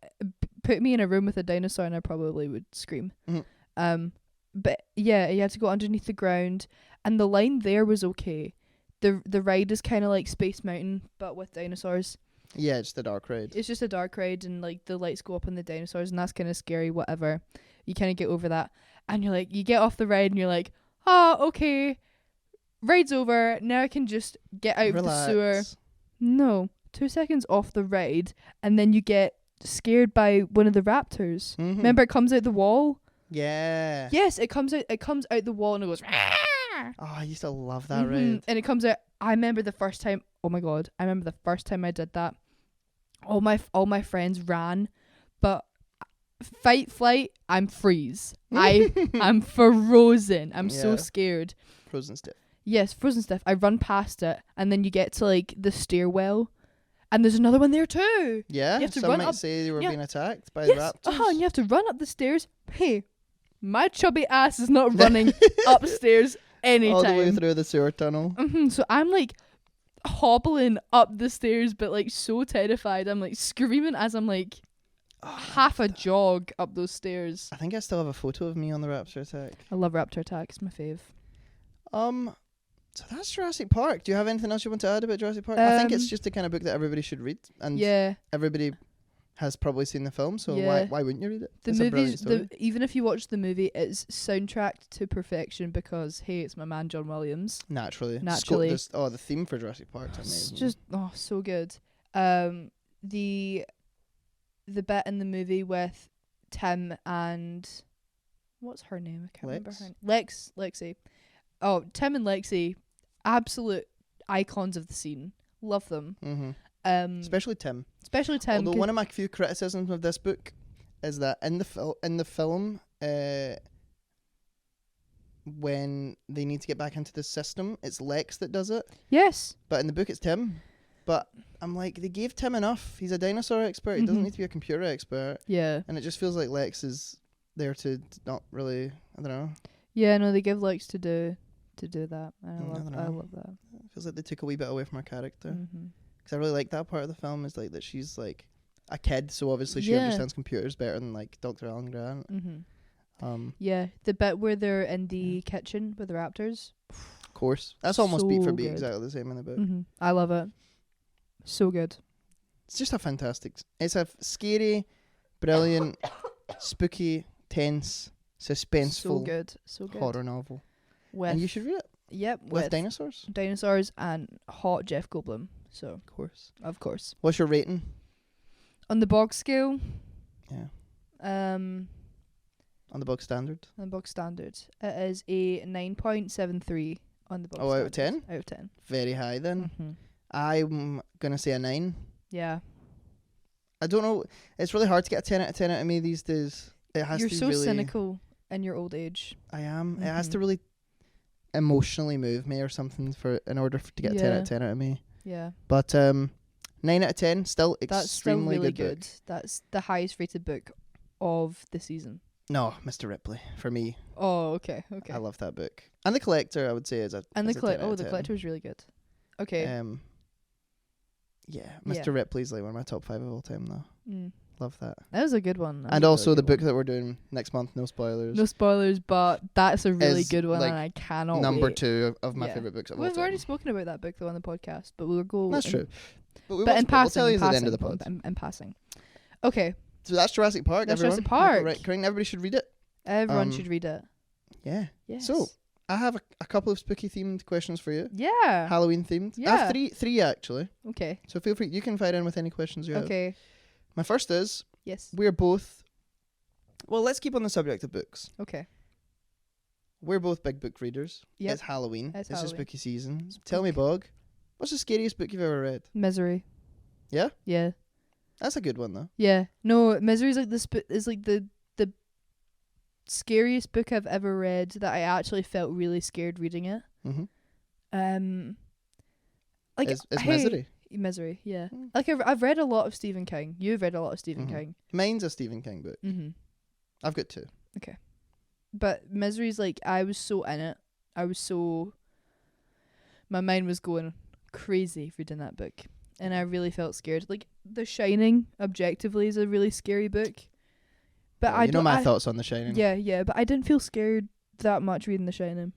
put me in a room with a dinosaur and I probably would scream. Mhm. But yeah, you had to go underneath the ground, and the line there was okay. The ride is kind of like Space Mountain, but with dinosaurs. Yeah, just the dark ride. It's just a dark ride, and like the lights go up on the dinosaurs, and that's kind of scary. Whatever, you kind of get over that, and you're like, you get off the ride, and you're like, oh, okay, ride's over. Now I can just get out of the sewer. Relax. No, 2 seconds off the ride, and then you get scared by one of the raptors. Mhm. Remember, it comes out the wall. Yeah. Yes, it comes out. It comes out the wall, and it goes. Oh, I used to love that Mhm, ride. and it comes out. I remember the first time. Oh my god! I remember the first time I did that. All my friends ran, but fight flight. I'm freeze. I'm frozen. I'm so Yeah. scared. Frozen stiff. Yes, frozen stuff. I run past it, and then you get to like the stairwell, and there's another one there too. Yeah. have to Some run might up- say they were yeah. being attacked by Yes. raptors. And you have to run up the stairs. Hey, my chubby ass is not running upstairs anytime. All the way through the sewer tunnel. So I'm like hobbling up the stairs, but like so terrified. I'm like screaming as I'm like half a jog up those stairs. I think I still have a photo of me on the Raptor Attack. I love Raptor Attack. It's my fave. So that's Jurassic Park. Do you have anything else you want to add about Jurassic Park? I think it's just the kind of book that everybody should read, and Yeah, everybody has probably seen the film. So Yeah. why wouldn't you read it? the It's a brilliant movies. story. Even if you watch the movie, it's soundtracked to perfection because hey, it's my man John Williams. Naturally. Naturally. The theme for Jurassic Park's It's amazing. just so good. The bit in the movie with Tim and what's her name? I can't remember Lex? her name. Lexi. Oh, Tim and Lexi, absolute icons of the scene. Love them. Especially Tim. Especially Tim. Although 'cause- one of my few criticisms of this book is that in the film, when they need to get back into the system, it's Lex that does it. Yes. But in the book, it's Tim. But I'm like, they gave Tim enough. He's a dinosaur expert. He doesn't need to be a computer expert. Yeah. And it just feels like Lex is there to not really, I don't know. Yeah, no, they give Lex to do that. I love that. It feels like they took a wee bit away from her character. Mm-hmm. Because I really like that part of the film, is like that she's like a kid, so obviously she understands computers better than like Dr. Alan Grant. Mm-hmm. Yeah, the bit where they're in the kitchen with the raptors. Of course. That's almost beat for So beat good. exactly the same in the book. Mm-hmm. I love it. So good. It's just a fantastic... It's a scary, brilliant, spooky, tense, suspenseful So good. horror novel. With, and you should read it. Yep. With dinosaurs. Dinosaurs and hot Jeff Goldblum. So, of course. Of course. What's your rating? On the Bog scale. Yeah. On the Bog standard. the Bog standard. It is a 9.73 on the Bog standard. Out of 10? Out of 10. Very high then. Mm-hmm. I'm going to say a 9. Yeah. I don't know. It's really hard to get a 10 out of 10 out of me these days. It has You're to so really... cynical in your old age. I am. Mm-hmm. It has to really emotionally move me or something in order to get a 10 out of 10 out of me. Yeah. But 9 out of 10, still That's still extremely really good. good. That's the highest rated book of the season. No, Mr. Ripley for me. Oh, okay. I love that book. And The Collector, I would say, is a And is a 10 out of the 10. Collector was really good. Okay. Yeah, Mr. Ripley's like one of my top 5 of all time though. Love that. That was a good one. And also the book that we're doing next month, no spoilers. No spoilers, but that's a really is, good one, like, and I cannot number wait. 2 of my favourite books of all We've time. already spoken about that book though on the podcast, but we'll go. That's true. But we But won't in spoil- we'll passing, tell you in at the end passing, of the pod. in passing. Okay, So that's Jurassic Park, That's everyone. Jurassic Park. Right, Crichton, everybody should read it. everyone should read it. Yeah. Yes. So, I have a couple of spooky themed questions for you. Yeah. Halloween themed. I Yeah. have three actually. Okay. So feel free, you can fire in with any questions you have. Okay. My first is, Yes. we're both, well, let's keep on the subject of books. Okay. We're both big book readers. Yep. It's Halloween. It's It's a Halloween. spooky season. Tell me, Bog, what's the scariest book you've ever read? Misery. Yeah? Yeah. That's a good one though. Yeah. No, Misery's like is like the scariest book I've ever read that I actually felt really scared reading it. Mm-hmm. Like Is hey, Misery? Misery, yeah. Mm. Like I've read a lot of Stephen King. You've read a lot of Stephen Mhm. King. Mine's a Stephen King book. Mm-hmm. I've got 2. But Misery's like, I was so in it. My mind was going crazy reading that book. And I really felt scared. Like, The Shining, objectively, is a really scary book. But Well, I you know don't... my thoughts on The Shining. Yeah, but I didn't feel scared that much reading The Shining.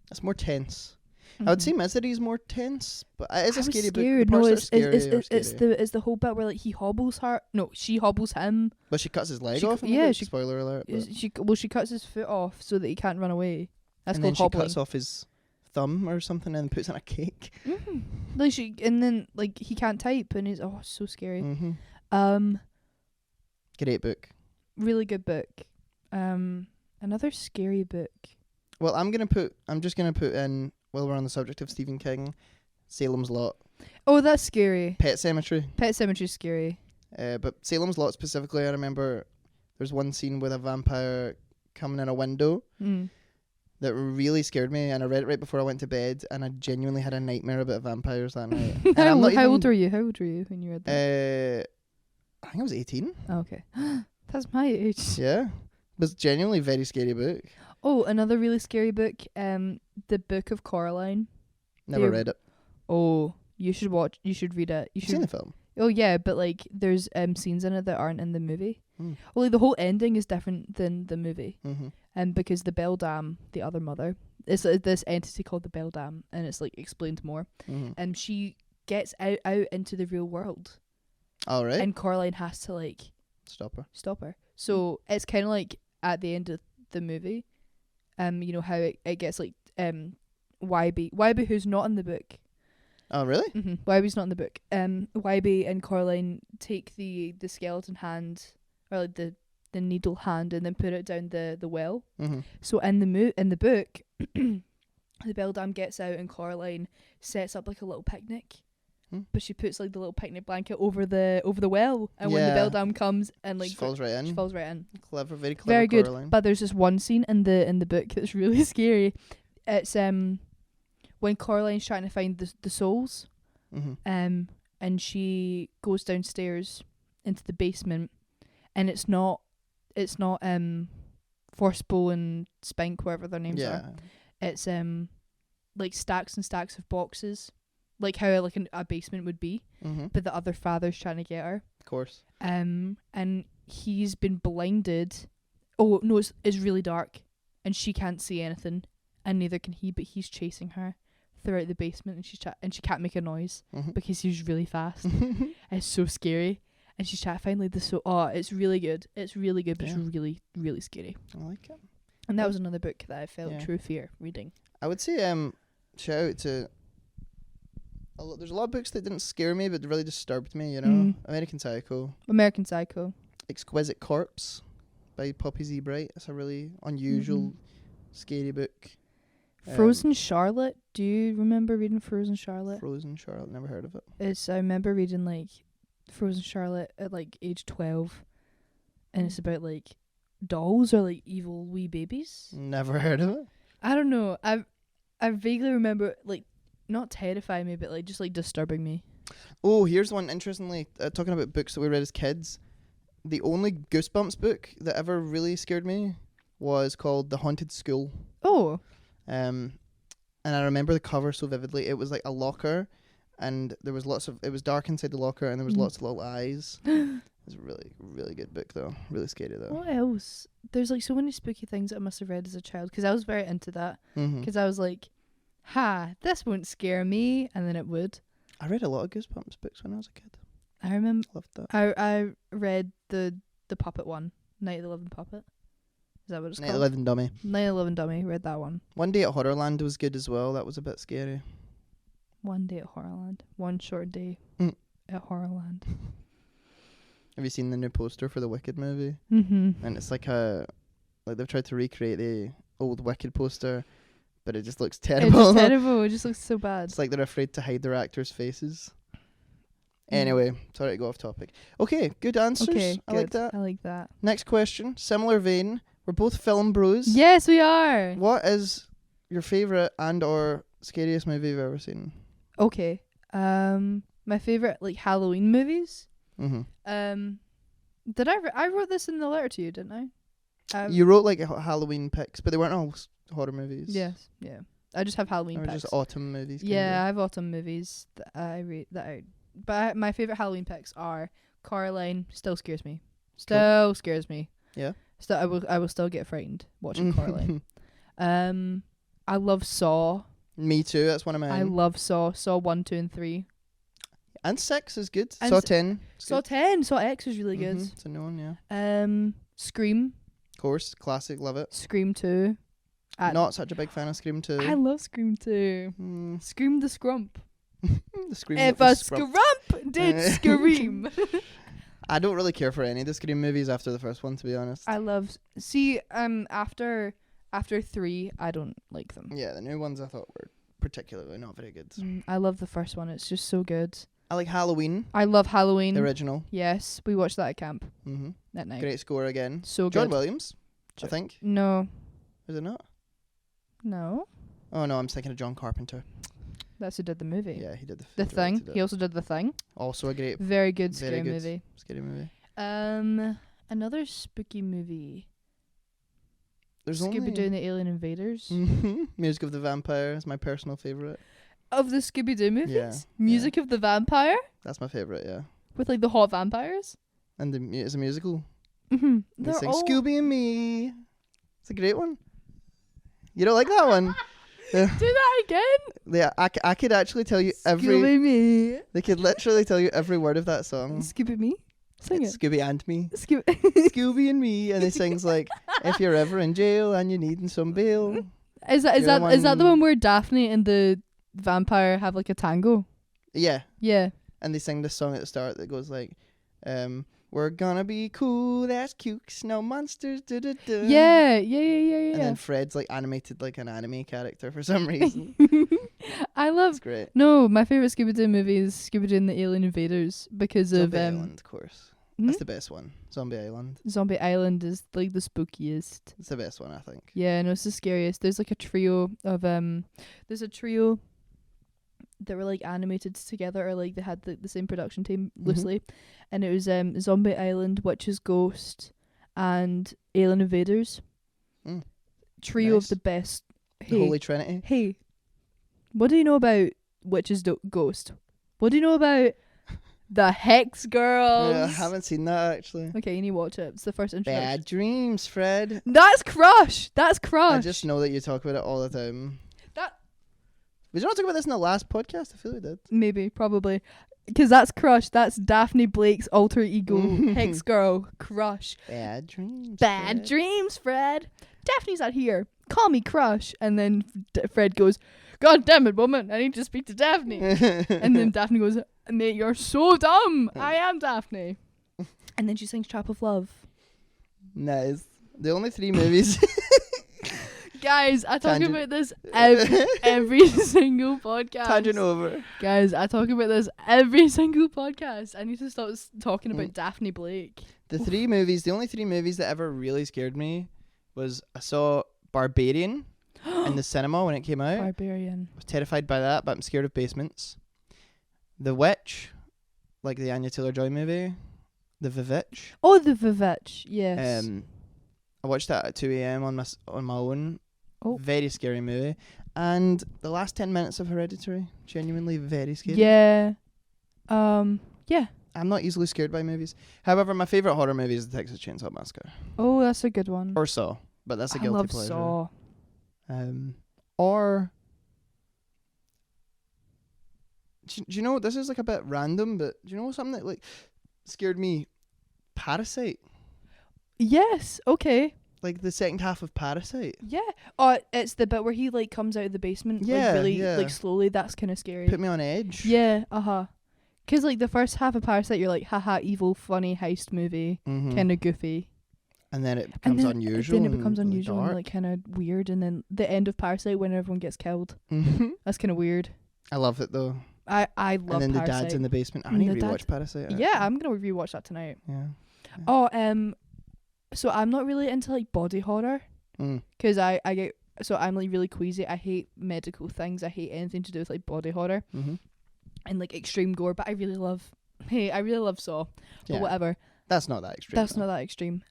It's more tense. Mm-hmm. I would say Misery is more tense, but it is a I was scary scared. book. No, The it's parts that are scary are scary. the whole bit where like he hobbles her. No, she hobbles him. But she cuts his leg She off. cu- in the yeah, book. she- Spoiler alert. But She cuts his foot off so that he can't run away. That's and called then she hobbling. cuts off his thumb or something and puts it in a cake. Like and then like he can't type and he's so scary. Mm-hmm. Great book. Really good book. Another scary book. Well, I'm just gonna put in, while we're on the subject of Stephen King, Salem's Lot, Oh, that's scary. Pet Sematary. Pet Cemetery's scary. But Salem's Lot specifically, I remember there's one scene with a vampire coming in a window that really scared me, and I read it right before I went to bed, and I genuinely had a nightmare about vampires that night. And I'm not How old even- were you? How old were you when you read that? I think I was 18. Oh, okay. That's my age. Yeah. It was genuinely a very scary book. Oh, another really scary book. The Book of Coraline. Never read it. Oh, you should read it. You You've should. seen the film? Oh yeah, but like there's scenes in it that aren't in the movie. Mm. Well, like, the whole ending is different than the movie. Mm-hmm. Because the Beldam, the other mother, is this entity called the Beldam, and it's like explained more. Mm-hmm. She gets out into the real world, All right. and Coraline has to like Stop her. stop her. So it's kind of like at the end of the movie, you know how it gets like YB who's not in the book. Oh, really? Mm-hmm. YB's not in the book. YB and Coraline take the skeleton hand, or like the needle hand, and then put it down the well. Mm-hmm. So in the book, the Beldam gets out and Coraline sets up like a little picnic, but she puts like the little picnic blanket over the well, and when the Yeah. beldam comes and like She falls right in. she falls right in. Clever, very clever. Very good. Coraline. But there's this one scene in the book that's really scary. It's when Coraline's trying to find the souls, Mm-hmm. and she goes downstairs into the basement, and it's not Forcible and Spink, whatever their names are. It's like stacks and stacks of boxes, like how like a basement would be. Mm-hmm. But the other father's trying to get her. Of course. And he's been blinded. Oh no, it's really dark, and she can't see anything, and neither can he. But he's chasing her throughout the basement, and she can't make a noise because he's really fast. It's so scary, and she's trying to find like the it's really good. It's really good, but it's really really scary. I like it. And that was another book that I felt Yeah. true fear reading. I would say shout out to there's a lot of books that didn't scare me but really disturbed me, you know. American Psycho. Exquisite Corpse by Poppy Z. Bright. It's a really unusual scary book. Frozen Charlotte. Do you remember reading Frozen Charlotte? Frozen Charlotte, never heard of it. I remember reading like Frozen Charlotte at like age 12, and it's about like dolls or like evil wee babies. Never heard of it. I don't know. I vaguely remember like not terrifying me, but like just like disturbing me. Oh, here's one interestingly talking about books that we read as kids. The only Goosebumps book that ever really scared me was called The Haunted School. Oh. And I remember the cover so vividly. It was like a locker, and there was it was dark inside the locker, and there was lots of little eyes. It was a really, really good book though. Really scary though. What else? There's like so many spooky things that I must have read as a child, because I was very into that. Because I was like, this won't scare me, and then it would. I read a lot of Goosebumps books when I was a kid. I remember. Loved that. I read the puppet one, Night of the Living Puppet. Is that what it's Night called? of the Living Dummy. Night of the Living Dummy. Read that one. One Day at Horrorland was good as well. That was a bit scary. One Day at Horrorland. One Short Day at Horrorland. Have you seen the new poster for the Wicked movie? Mm-hmm. And it's like they've tried to recreate the old Wicked poster, but it just looks terrible. It's just terrible. It just looks so bad. It's like they're afraid to hide their actors' faces. Anyway, sorry to go off topic. Okay, good answers. Okay, I like good. that. I like that. Next question, similar vein. We're both film bros. Yes, we are. What is your favourite and or scariest movie you've ever seen? Okay. My favorite like Halloween movies. Mm-hmm. Did I wrote this in the letter to you, didn't I? You wrote like Halloween picks, but they weren't all horror movies. Yes. Yeah. I just have Halloween Or picks. just autumn movies. Yeah, I have autumn movies that I read but my favorite Halloween picks are Coraline. Still scares me. Scares me. Yeah. Still, I will still get frightened watching Coraline. I love Saw. Me too. That's one of mine. I love Saw. Saw 1, 2, and 3. And 6 is good. And Saw 10. Saw 10. Saw X was really good. It's a new one, yeah. Scream. Of course, classic. Love it. Scream 2. Not such a big fan of Scream 2. I love Scream 2. Scream the Scrump. The Scream. If a Scrump did scream. I don't really care for any of the Scream movies after the first one, to be honest. I love after 3 I don't like them. Yeah, the new ones I thought were particularly not very good. I love the first one. It's just so good. I like Halloween. I love Halloween. The original. Yes, we watched that at camp that night. Great score again. So John good. Williams, I think. No. Is it not? No. Oh no, I'm thinking of John Carpenter. That's who did the movie. Yeah, he did The Thing. He also did The Thing. Also a great, Very good very scary good movie. scary movie. Another spooky movie. There's Scooby-Doo and the Alien Invaders. Music of the Vampire is my personal favourite. Of the Scooby-Doo movies? Yeah, Music of the Vampire? That's my favourite, yeah. With like the hot vampires? And it's a musical. Mm-hmm. They sing Scooby and Me. It's a great one. You don't like that one? Do that again? Yeah, I could actually tell you Scooby me. They could literally tell you every word of that song. Scooby me? Sing It's it. Scooby and Me. Scooby And Me, and he sings like, if you're ever in jail and you're needing some bail. Is that the one- one where Daphne and the vampire have like a tango? Yeah, Yeah. and they sing this song at the start that goes like, we're gonna be cool as kooks, no monsters, Yeah. And then Fred's like animated like an anime character for some reason. I love. It's great. No, my favorite Scooby-Doo movie is Scooby-Doo and the Alien Invaders because Zombie of Island, of course. That's the best one. Zombie Island. Zombie Island is like the spookiest. It's the best one, I think. Yeah, no, it's the scariest. There's like a trio of there's a trio that were like animated together, or like they had the same production team loosely, and it was Zombie Island, Witch's Ghost, and Alien Invaders. Trio of the best. The Holy Trinity. Hey, what do you know about Witch's Ghost? What do you know about the Hex Girls? Yeah, I haven't seen that actually. Okay, you need to watch it. It's the first introduction. Bad dreams, Fred. That's Crush. That's Crush. I just know that you talk about it all the time. Did you not talk about this in the last podcast? I feel we did. Maybe, probably. Because that's Crush. That's Daphne Blake's alter ego. Hex Girl. Crush. Bad dreams. Bad Fred. dreams, Fred. Daphne's out here. Call me Crush. And then Fred goes, God damn it, woman. I need to speak to Daphne. And then Daphne goes, mate, you're so dumb. I am Daphne. And then she sings Trap of Love. Nice. The only 3 movies. Guys, I talk Tangent. about this every single podcast. Tangent over. Guys, I talk about this every single podcast. I need to stop talking about Daphne Blake. The only 3 movies that ever really scared me was I saw Barbarian in the cinema when it came out. Barbarian. I was terrified by that, but I'm scared of basements. The Witch, like the Anya Taylor-Joy movie. The Vivitch. Oh, the Vivitch, yes. I watched that at 2 a.m. on my own. Oh. Very scary movie. And the last 10 minutes of Hereditary, genuinely very scary. Yeah. Yeah. I'm not easily scared by movies. However, my favourite horror movie is The Texas Chainsaw Massacre. Oh, that's a good one. Or Saw, but that's a I guilty love pleasure. Saw. Or... Do you know, this is like a bit random, but do you know something that like scared me? Parasite. Yes, okay. Like the second half of Parasite. Yeah. Oh, it's the bit where he like comes out of the basement Yeah, like really yeah. like slowly. That's kind of scary. Put me on edge. Yeah, Cause like the first half of Parasite, you're like, haha, evil, funny heist movie, kind of goofy. And then it becomes unusual. Then it becomes unusual and dark. like kind of weird. And then the end of Parasite when everyone gets killed. That's kind of weird. I love it though. I love And then Parasite. the dad's in the basement. I And need to the rewatch Parasite. Yeah, actually. I'm gonna rewatch that tonight. Yeah. Oh, so I'm not really into like body horror, cause I get, so I'm like really queasy. I hate medical things. I hate anything to do with like body horror and like extreme gore. But I really love Saw. But whatever. That's not that extreme. That's not that extreme.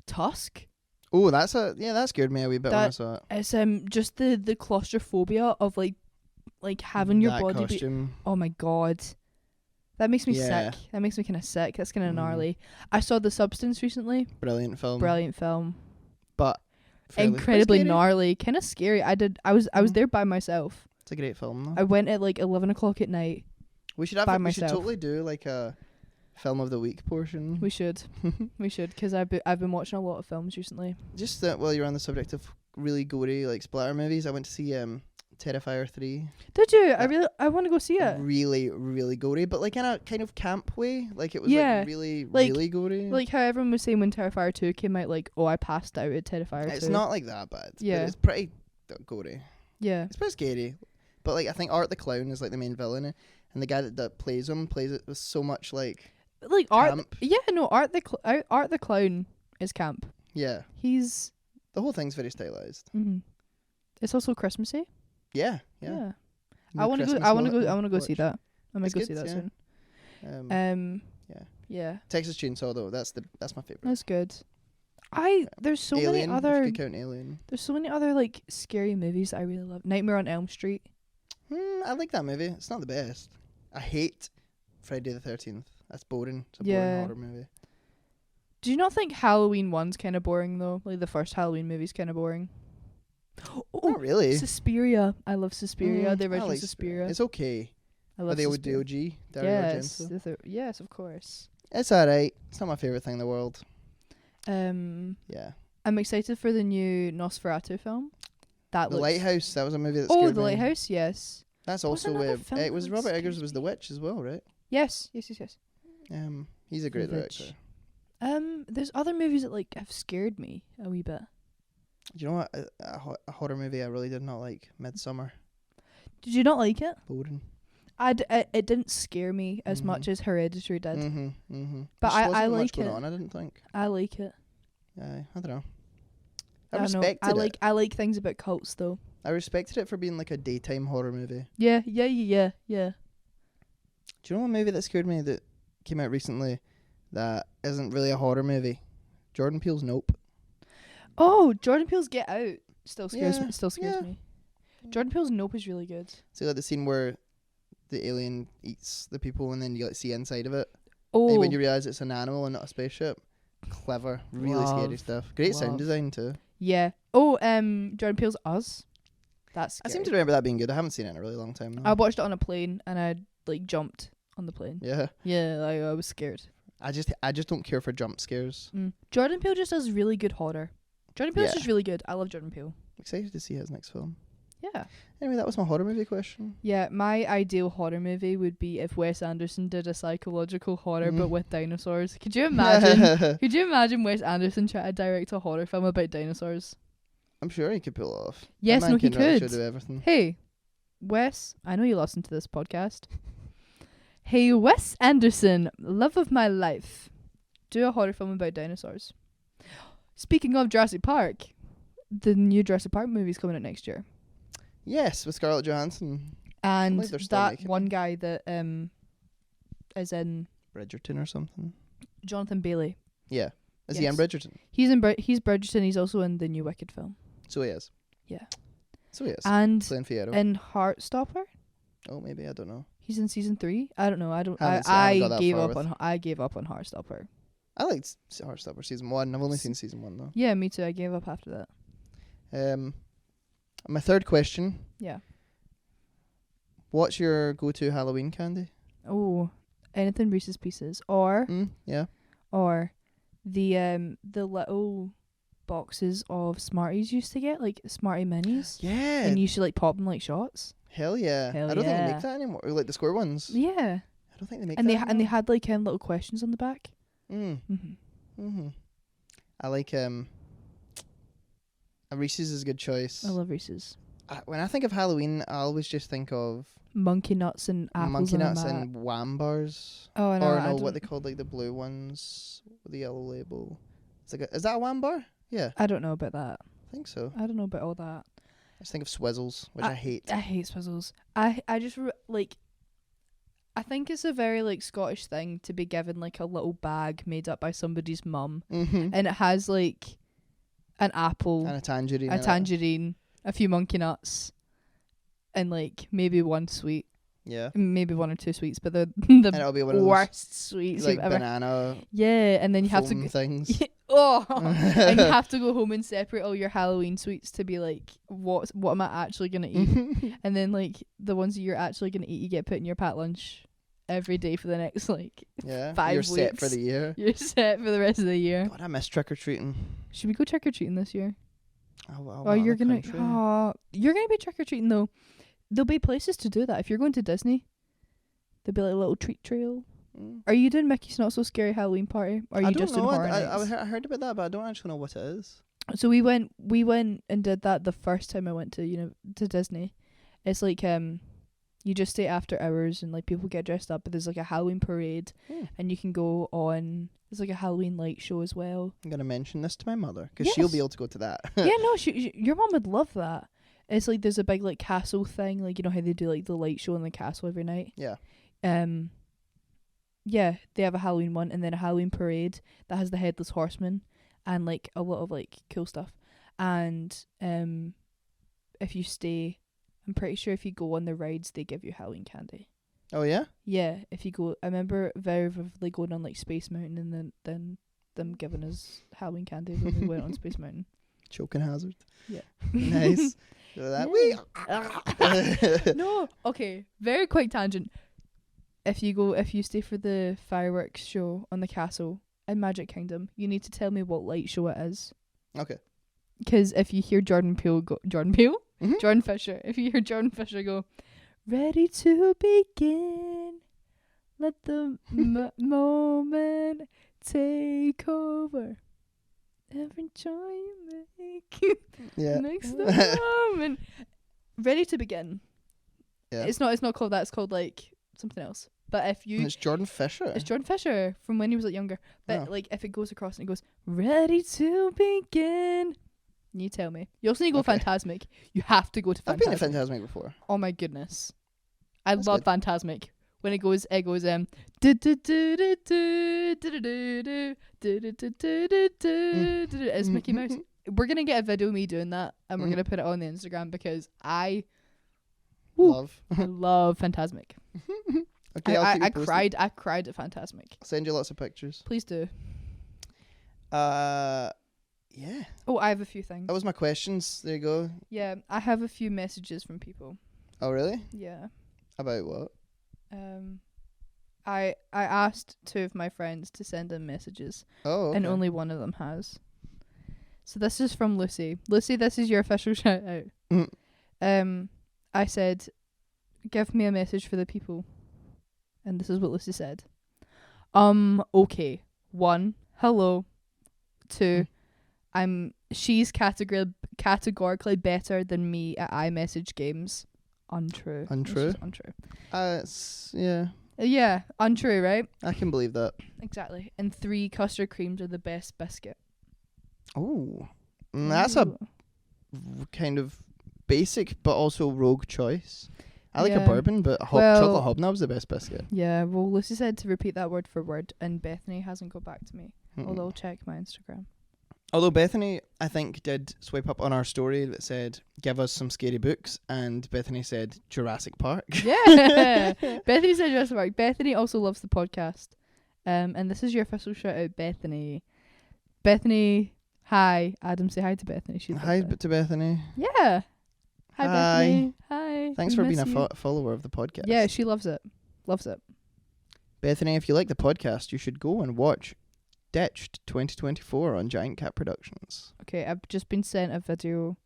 Tusk. Oh, that scared me a wee bit when I saw it. It's just the claustrophobia of like having your that body costume. oh my god. That makes me Yeah. sick. That makes me kind of sick. That's kind of gnarly. I saw The Substance recently. Brilliant film. But Incredibly scary. gnarly. Kind of scary. I was there by myself. It's a great film though. I went at like 11 o'clock at night. We should myself. totally do like a film of the week portion. We should. We should, because I've been watching a lot of films recently. Just that while you're on the subject of really gory like splatter movies, I went to see Terrifier 3. Did you? I want to go see it. Really, really gory, but like in a kind of camp way. Like it was Yeah, like really, like- really gory. Like how everyone was saying when Terrifier 2 came out, like, oh, I passed out at Terrifier 2. It's not like that bad. Yeah. But it's pretty gory. Yeah. It's pretty scary. But like I think Art the Clown is like the main villain, and the guy that plays him plays it with so much like Art. camp. Yeah, no, Art the Clown is camp. Yeah. He's. The whole thing's very stylized. It's also Christmassy. Yeah. Yeah. No I want to go. Christmas I want to light go. I want to go see watch. that. I might It's go good, see that yeah. soon. Yeah. Yeah. Texas Chainsaw though, that's my favorite. That's good. There's so Alien, many other. if you could count Alien. There's so many other like scary movies that I really love. Nightmare on Elm Street. I like that movie. It's not the best. I hate Friday the 13th. That's boring. It's a Yeah. boring horror movie. Do you not think Halloween 1's kind of boring though? Like the first Halloween movie's kind of boring. Oh, Not really. Suspiria. I love Suspiria. The I original like Suspiria. It's okay. I Are love they with Suspiria. DOG? Dario Yes, Argento? yes, of course. It's alright. It's not my favourite thing in the world. Yeah. Yeah. I'm excited for the new Nosferatu film. That The looks. Lighthouse, that was a movie that scared me. The Lighthouse. Yes. That's What's also another film it was that Robert scared Eggers was the me? witch as well, right? Yes. He's a great The Witch. director. There's other movies that like have scared me a wee bit. Do you know what? A horror movie I really did not like? Midsummer. Did you not like it? Boring. It didn't scare me as much as Hereditary did. But There I wasn't like much going it. on, I didn't think. I like it. I don't know. I I don't know. respected it. I like things about cults though. I respected it for being like a daytime horror movie. Yeah. Do you know one movie that scared me that came out recently that isn't really a horror movie? Jordan Peele's Nope. Oh, Jordan Peele's Get Out still scares Yeah, me. Still scares me. Jordan Peele's Nope is really good. See, like the scene where the alien eats the people and then you like see inside of it. Oh, And when you realise it's an animal and not a spaceship. Clever. Really scary Love, stuff. Great sound love. design too. yeah. Oh, Jordan Peele's Us. That's I scary. seem to remember that being good. I haven't seen it in a really long time I now. watched it on a plane and I like jumped on the plane. Yeah. Yeah, like I was scared. I just don't care for jump scares. Jordan Peele just does really good horror. Jordan Peele's Yeah. just really good. I love Jordan Peele. Excited to see his next film. Yeah. Anyway, that was my horror movie question. Yeah, my ideal horror movie would be if Wes Anderson did a psychological horror but with dinosaurs. Could you imagine? Could you imagine Wes Anderson trying to direct a horror film about dinosaurs? I'm sure he could pull it off. Yes, That man no, he can really could. do everything. Hey, Wes, I know you listen to this podcast. Hey, Wes Anderson, love of my life. Do a horror film about dinosaurs. Speaking of Jurassic Park, the new Jurassic Park movie's coming out next year. Yes, with Scarlett Johansson. And like they're still that making one them. guy that is in Bridgerton or something. Jonathan Bailey. Yeah. Is he in Yes. Bridgerton? He's Bridgerton. He's also in the new Wicked film. So he is. Yeah. So he is. And Playing Fiyero. in Heartstopper, Oh, maybe. I don't know. he's in season 3. I don't know. I Haven't got that gave far up with- on I gave up on Heartstopper. I liked Heartstopper season 1. I've only seen season 1 though. Yeah, me too. I gave up after that. My third question. Yeah. What's your go-to Halloween candy? Oh, anything Reese's Pieces or Yeah. the little boxes of Smarties you used to get, like Smartie Minis. Yeah. And you used to like pop them like shots. Hell yeah. Hell I don't think they yeah. make that anymore. Or like the square ones. Yeah. I don't think they make And that they and they had like little questions on the back. I like a Reese's is a good choice. I love Reese's. When I think of Halloween, I always just think of Monkey nuts and apples. monkey on a nuts mat. and Wham bars. Oh no, Or I no, what don't- they called like the blue ones with the yellow label. It's like is that a Wham bar? Yeah, I don't know about that. I think so. I don't know about all that. I just think of Swizzles, which I hate. I hate Swizzles. I just like. I think it's a very like Scottish thing to be given like a little bag made up by somebody's mum, Mm-hmm. and it has like an apple, And a tangerine. in a it. tangerine, a few monkey nuts, and like maybe one sweet, Yeah. maybe one or two sweets, but they're And the it'll be one of those worst sweets like you've ever. banana Yeah, and then you have to. foam things. Oh, and you have to go home and separate all your Halloween sweets to be like, what am I actually gonna eat? And then like the ones that you're actually gonna eat, you get put in your packed lunch every day for the next like Yeah. 5 You're set for weeks. the year. You're set for the rest of the year. God, I miss trick or treating. Should we go trick or treating this year? Oh, You're gonna you're gonna be trick or treating though. There'll be places to do that. If you're going to Disney, there'll be like a little treat trail. Are you doing Mickey's Not So Scary Halloween Party? Or are you I just don't doing know. Horror Nights? I heard about that, but I don't actually know what it is. So we went and did that the first time I went to to Disney. It's like you just stay after hours and like people get dressed up, but there's like a Halloween parade and you can go on. There's like a Halloween light show as well. I'm gonna mention this to my mother because she'll be Yes. able to go to that. Yeah, no, your mom would love that. It's like there's a big like castle thing, like you know how they do like the light show in the castle every night. Yeah. Yeah, they have a Halloween one and then a Halloween parade that has the headless horseman and like a lot of like cool stuff. And if you stay, I'm pretty sure if you go on the rides they give you Halloween candy. Oh yeah. Yeah, if you go, I remember very vividly going on like Space Mountain and then them giving us Halloween candy when we went on Space Mountain. Choking hazard. Yeah. Nice. So that Yeah. No, okay. Very quick tangent. If you stay for the fireworks show on the castle in Magic Kingdom, you need to tell me what light show it is. Okay. Because if you hear Jordan Fisher, if you hear Jordan Fisher go, ready to begin, let the moment take over. Every joy you make Yeah. makes the moment. Ready to begin. Yeah. It's not called that. It's called like something else. But if you, And it's Jordan Fisher. it's Jordan Fisher from when he was like younger. But Oh. like if it goes across and it goes ready to begin, you tell me. You also need to go Okay. Phantasmic. You have to go to I've been to Phantasmic. Phantasmic before. Oh my goodness, I That's love good. Phantasmic. When it goes Mm. it's Mickey Mouse. We're gonna get a video of me doing that, and we're Mhm. gonna put it on the Instagram because I Love. love Phantasmic. Okay, I'll keep you I posted. cried at Phantasmic. I'll send you lots of pictures. Please do. Yeah. Oh, I have a few things. That was my questions. There you go. Yeah, I have a few messages from people. Oh, really? Yeah. About what? I asked 2 of my friends to send in messages, Oh, okay. and only one of them has. So this is from Lucy. Lucy, this is your official shout out. Mm. I said, give me a message for the people. And this is what Lucy said. Okay. 1, hello. 2, she's categorically better than me at iMessage games. Untrue. Untrue? This is untrue. Yeah, Yeah, untrue, right? I can believe that. Exactly. And 3, custard creams are the best biscuit. Oh, that's a Ooh. kind of basic but also rogue choice. I like a Yeah. bourbon, but Well- chocolate hobnob's the best biscuit. Yeah, well, Lucy said to repeat that word for word, and Bethany hasn't got back to me. Mm-mm. Although I'll check my Instagram. Although Bethany, I think, did swipe up on our story that said, give us some scary books, and Bethany said Jurassic Park. Yeah! Bethany said Jurassic Park. Bethany also loves the podcast. And this is your official shout out, Bethany. Bethany, hi. Adam, say hi to Bethany. She Hi loves it. to Bethany. Yeah. Hi, Hi. Bethany. Hi. Thanks We for being miss a you. follower of the podcast. Yeah, she loves it. Loves it. Bethany, if you like the podcast, you should go and watch Ditched 2024 on Giant Cat Productions. Okay, I've just been sent a video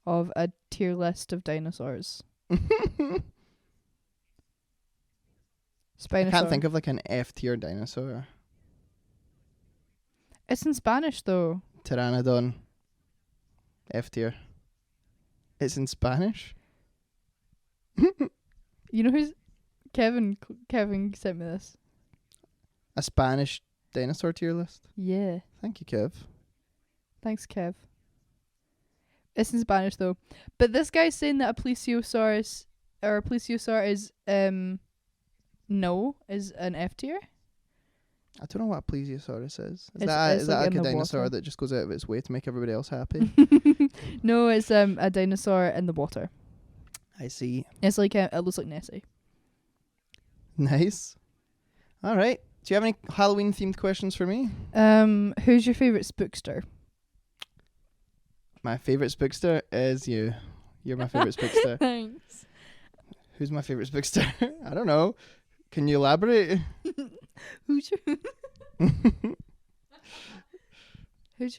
of a tier list of dinosaurs. I Spinosaur. can't think of like an F tier dinosaur. It's in Spanish though. Pteranodon. F tier. It's in Spanish? You know who's Kevin sent me this. A Spanish dinosaur tier list? Yeah. Thank you, Kev. Thanks, Kev. It's in Spanish though. But this guy's saying that a plesiosaur is is an F tier. I don't know what a plesiosaurus is. Is It's that like like in a the dinosaur water. that just goes out of its way to make everybody else happy? No, it's a dinosaur in the water. I see. It's like it looks like Nessie. Nice. All right. Do you have any Halloween themed questions for me? Who's your favourite spookster? My favourite spookster is you. You're my favourite spookster. Thanks. Who's my favourite spookster? I don't know. Can you elaborate? Who's your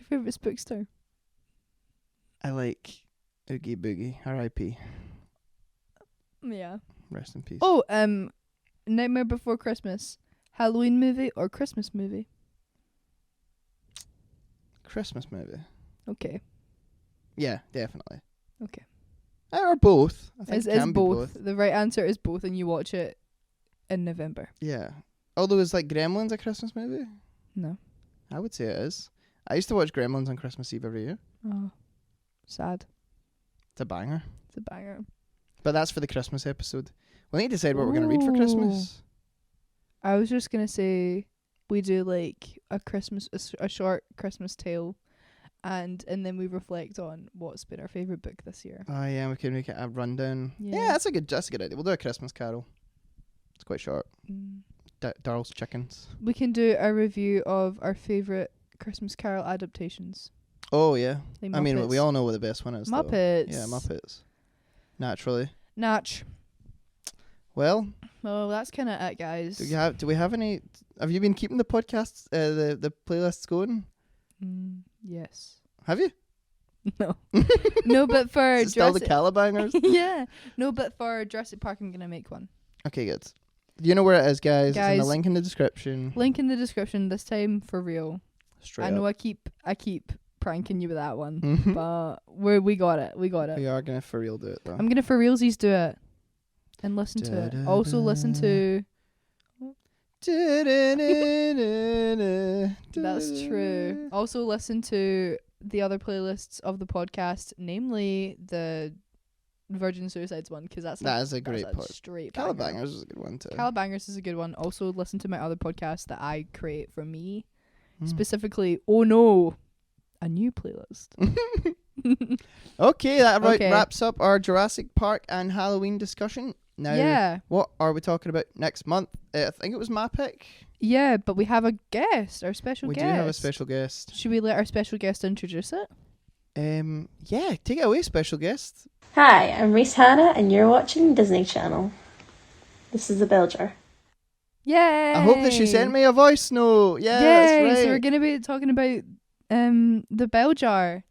favourite spookster? I like Oogie Boogie. R.I.P. Yeah. Rest in peace. Oh, Nightmare Before Christmas. Halloween movie or Christmas movie? Christmas movie. Okay. Yeah, definitely. Okay. Or both. I think It's it can be both. The right answer is both, and you watch it in November. Yeah. Although is like Gremlins a Christmas movie? No. I would say it is. I used to watch Gremlins on Christmas Eve every year. Oh. Sad. It's a banger. It's a banger. But that's for the Christmas episode. We need to decide what we're going to read for Christmas. I was just gonna say we do like a short Christmas tale, and then we reflect on what's been our favourite book this year. Oh yeah, we can make it a rundown. Yeah. Yeah, that's a good idea. We'll do a Christmas Carol. It's quite short. Daryl's Chickens. We can do a review of our favourite Christmas Carol adaptations. Oh yeah. Like I mean, Muppets. we all know what the best one is. though. Muppets. Yeah, Muppets. Naturally. Natch. Well, Oh, that's kind of it, guys. do we have any? Have you been keeping the podcasts, the playlists going? Yes. Have you? No. No, but for Is it still the Jurassic. Calabangers? Yeah. No, but for Jurassic Park, I'm gonna make one. Okay, good. You know where it is, guys. It's in the Guys. link in the description. Link in the description. This time for real. Straight I know up. I keep pranking you with that one, Mhm. but we got it. We got it. We are gonna for real do it though. I'm gonna for realsies do it. and listen to it. Also listen to... That's true. Also listen to the other playlists of the podcast, namely the Virgin Suicides one, because that is a great part. Straight Calabangers is a good one too. Calabangers is a good one. Also listen to my other podcast that I create for me, specifically. Oh no, a new playlist. Okay, that wraps up our Jurassic Park and Halloween discussion. Now, what are we talking about next month? I think it was my pick. Yeah, but we have a guest, our special guest. We do have a special guest. Should we let our special guest introduce it? Yeah, take it away, special guest. Hi, I'm Reese Hannah, and you're watching Disney Channel. This is the Belger. Yay! I hope that she sent me a voice note. Yeah, Yay! That's right. So we're going to be talking about the bell jar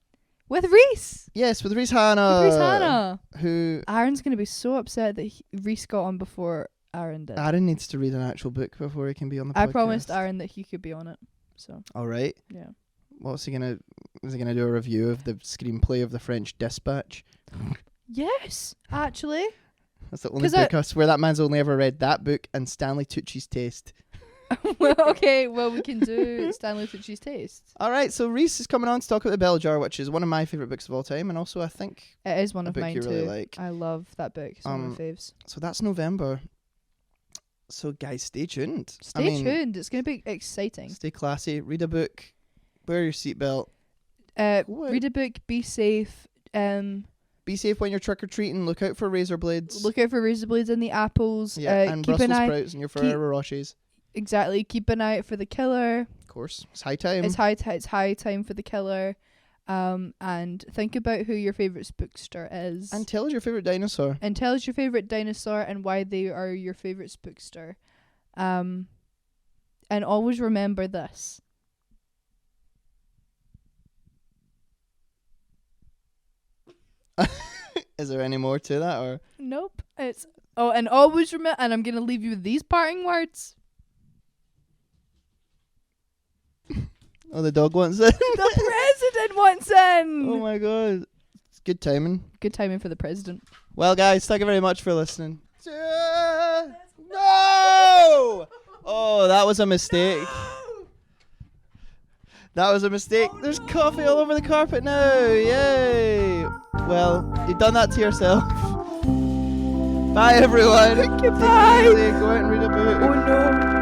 with Reese. Yes, with Reese Hannah. Who? Aaron's going to be so upset that Reese got on before Aaron did. Aaron needs to read an actual book before he can be on the podcast. I promised Aaron that he could be on it. So. All right. Yeah. What's he gonna? Is he gonna do a review of the screenplay of The French Dispatch? Yes, actually. That's the only book I swear that man's only ever read that book and Stanley Tucci's Taste. Well, okay, well we can do Stanley Tucci's Taste. All right, so Reese is coming on to talk about The Bell Jar, which is one of my favourite books of all time, and also I think it is one of mine you too. Really like. I love that book. It's one of my faves. So that's November. So guys, stay tuned. Stay tuned. It's going to be exciting. Stay classy. Read a book. Wear your seatbelt. Read a book. Be safe. Be safe when you're trick or treating. Look out for razor blades. Look out for razor blades in the apples. Yeah, and keep Brussels an eye, sprouts and your Ferrero Rochers. Exactly. Keep an eye out for the killer. Of course, it's high time. It's high time for the killer. And think about who your favourite spookster is. And tell us your favourite dinosaur. And why they are your favourite spookster. And always remember this. Is there any more to that, or? Nope. And always remember, and I'm going to leave you with these parting words. Oh, the dog wants in. The president wants in. Oh my god. It's good timing. Good timing for the president. Well, guys, thank you very much for listening. No! Oh, that was a mistake. That was a mistake. Oh, there's coffee all over the carpet now. Yay. Well, you've done that to yourself. Bye, everyone. Goodbye. Go out and read a book. Oh, no.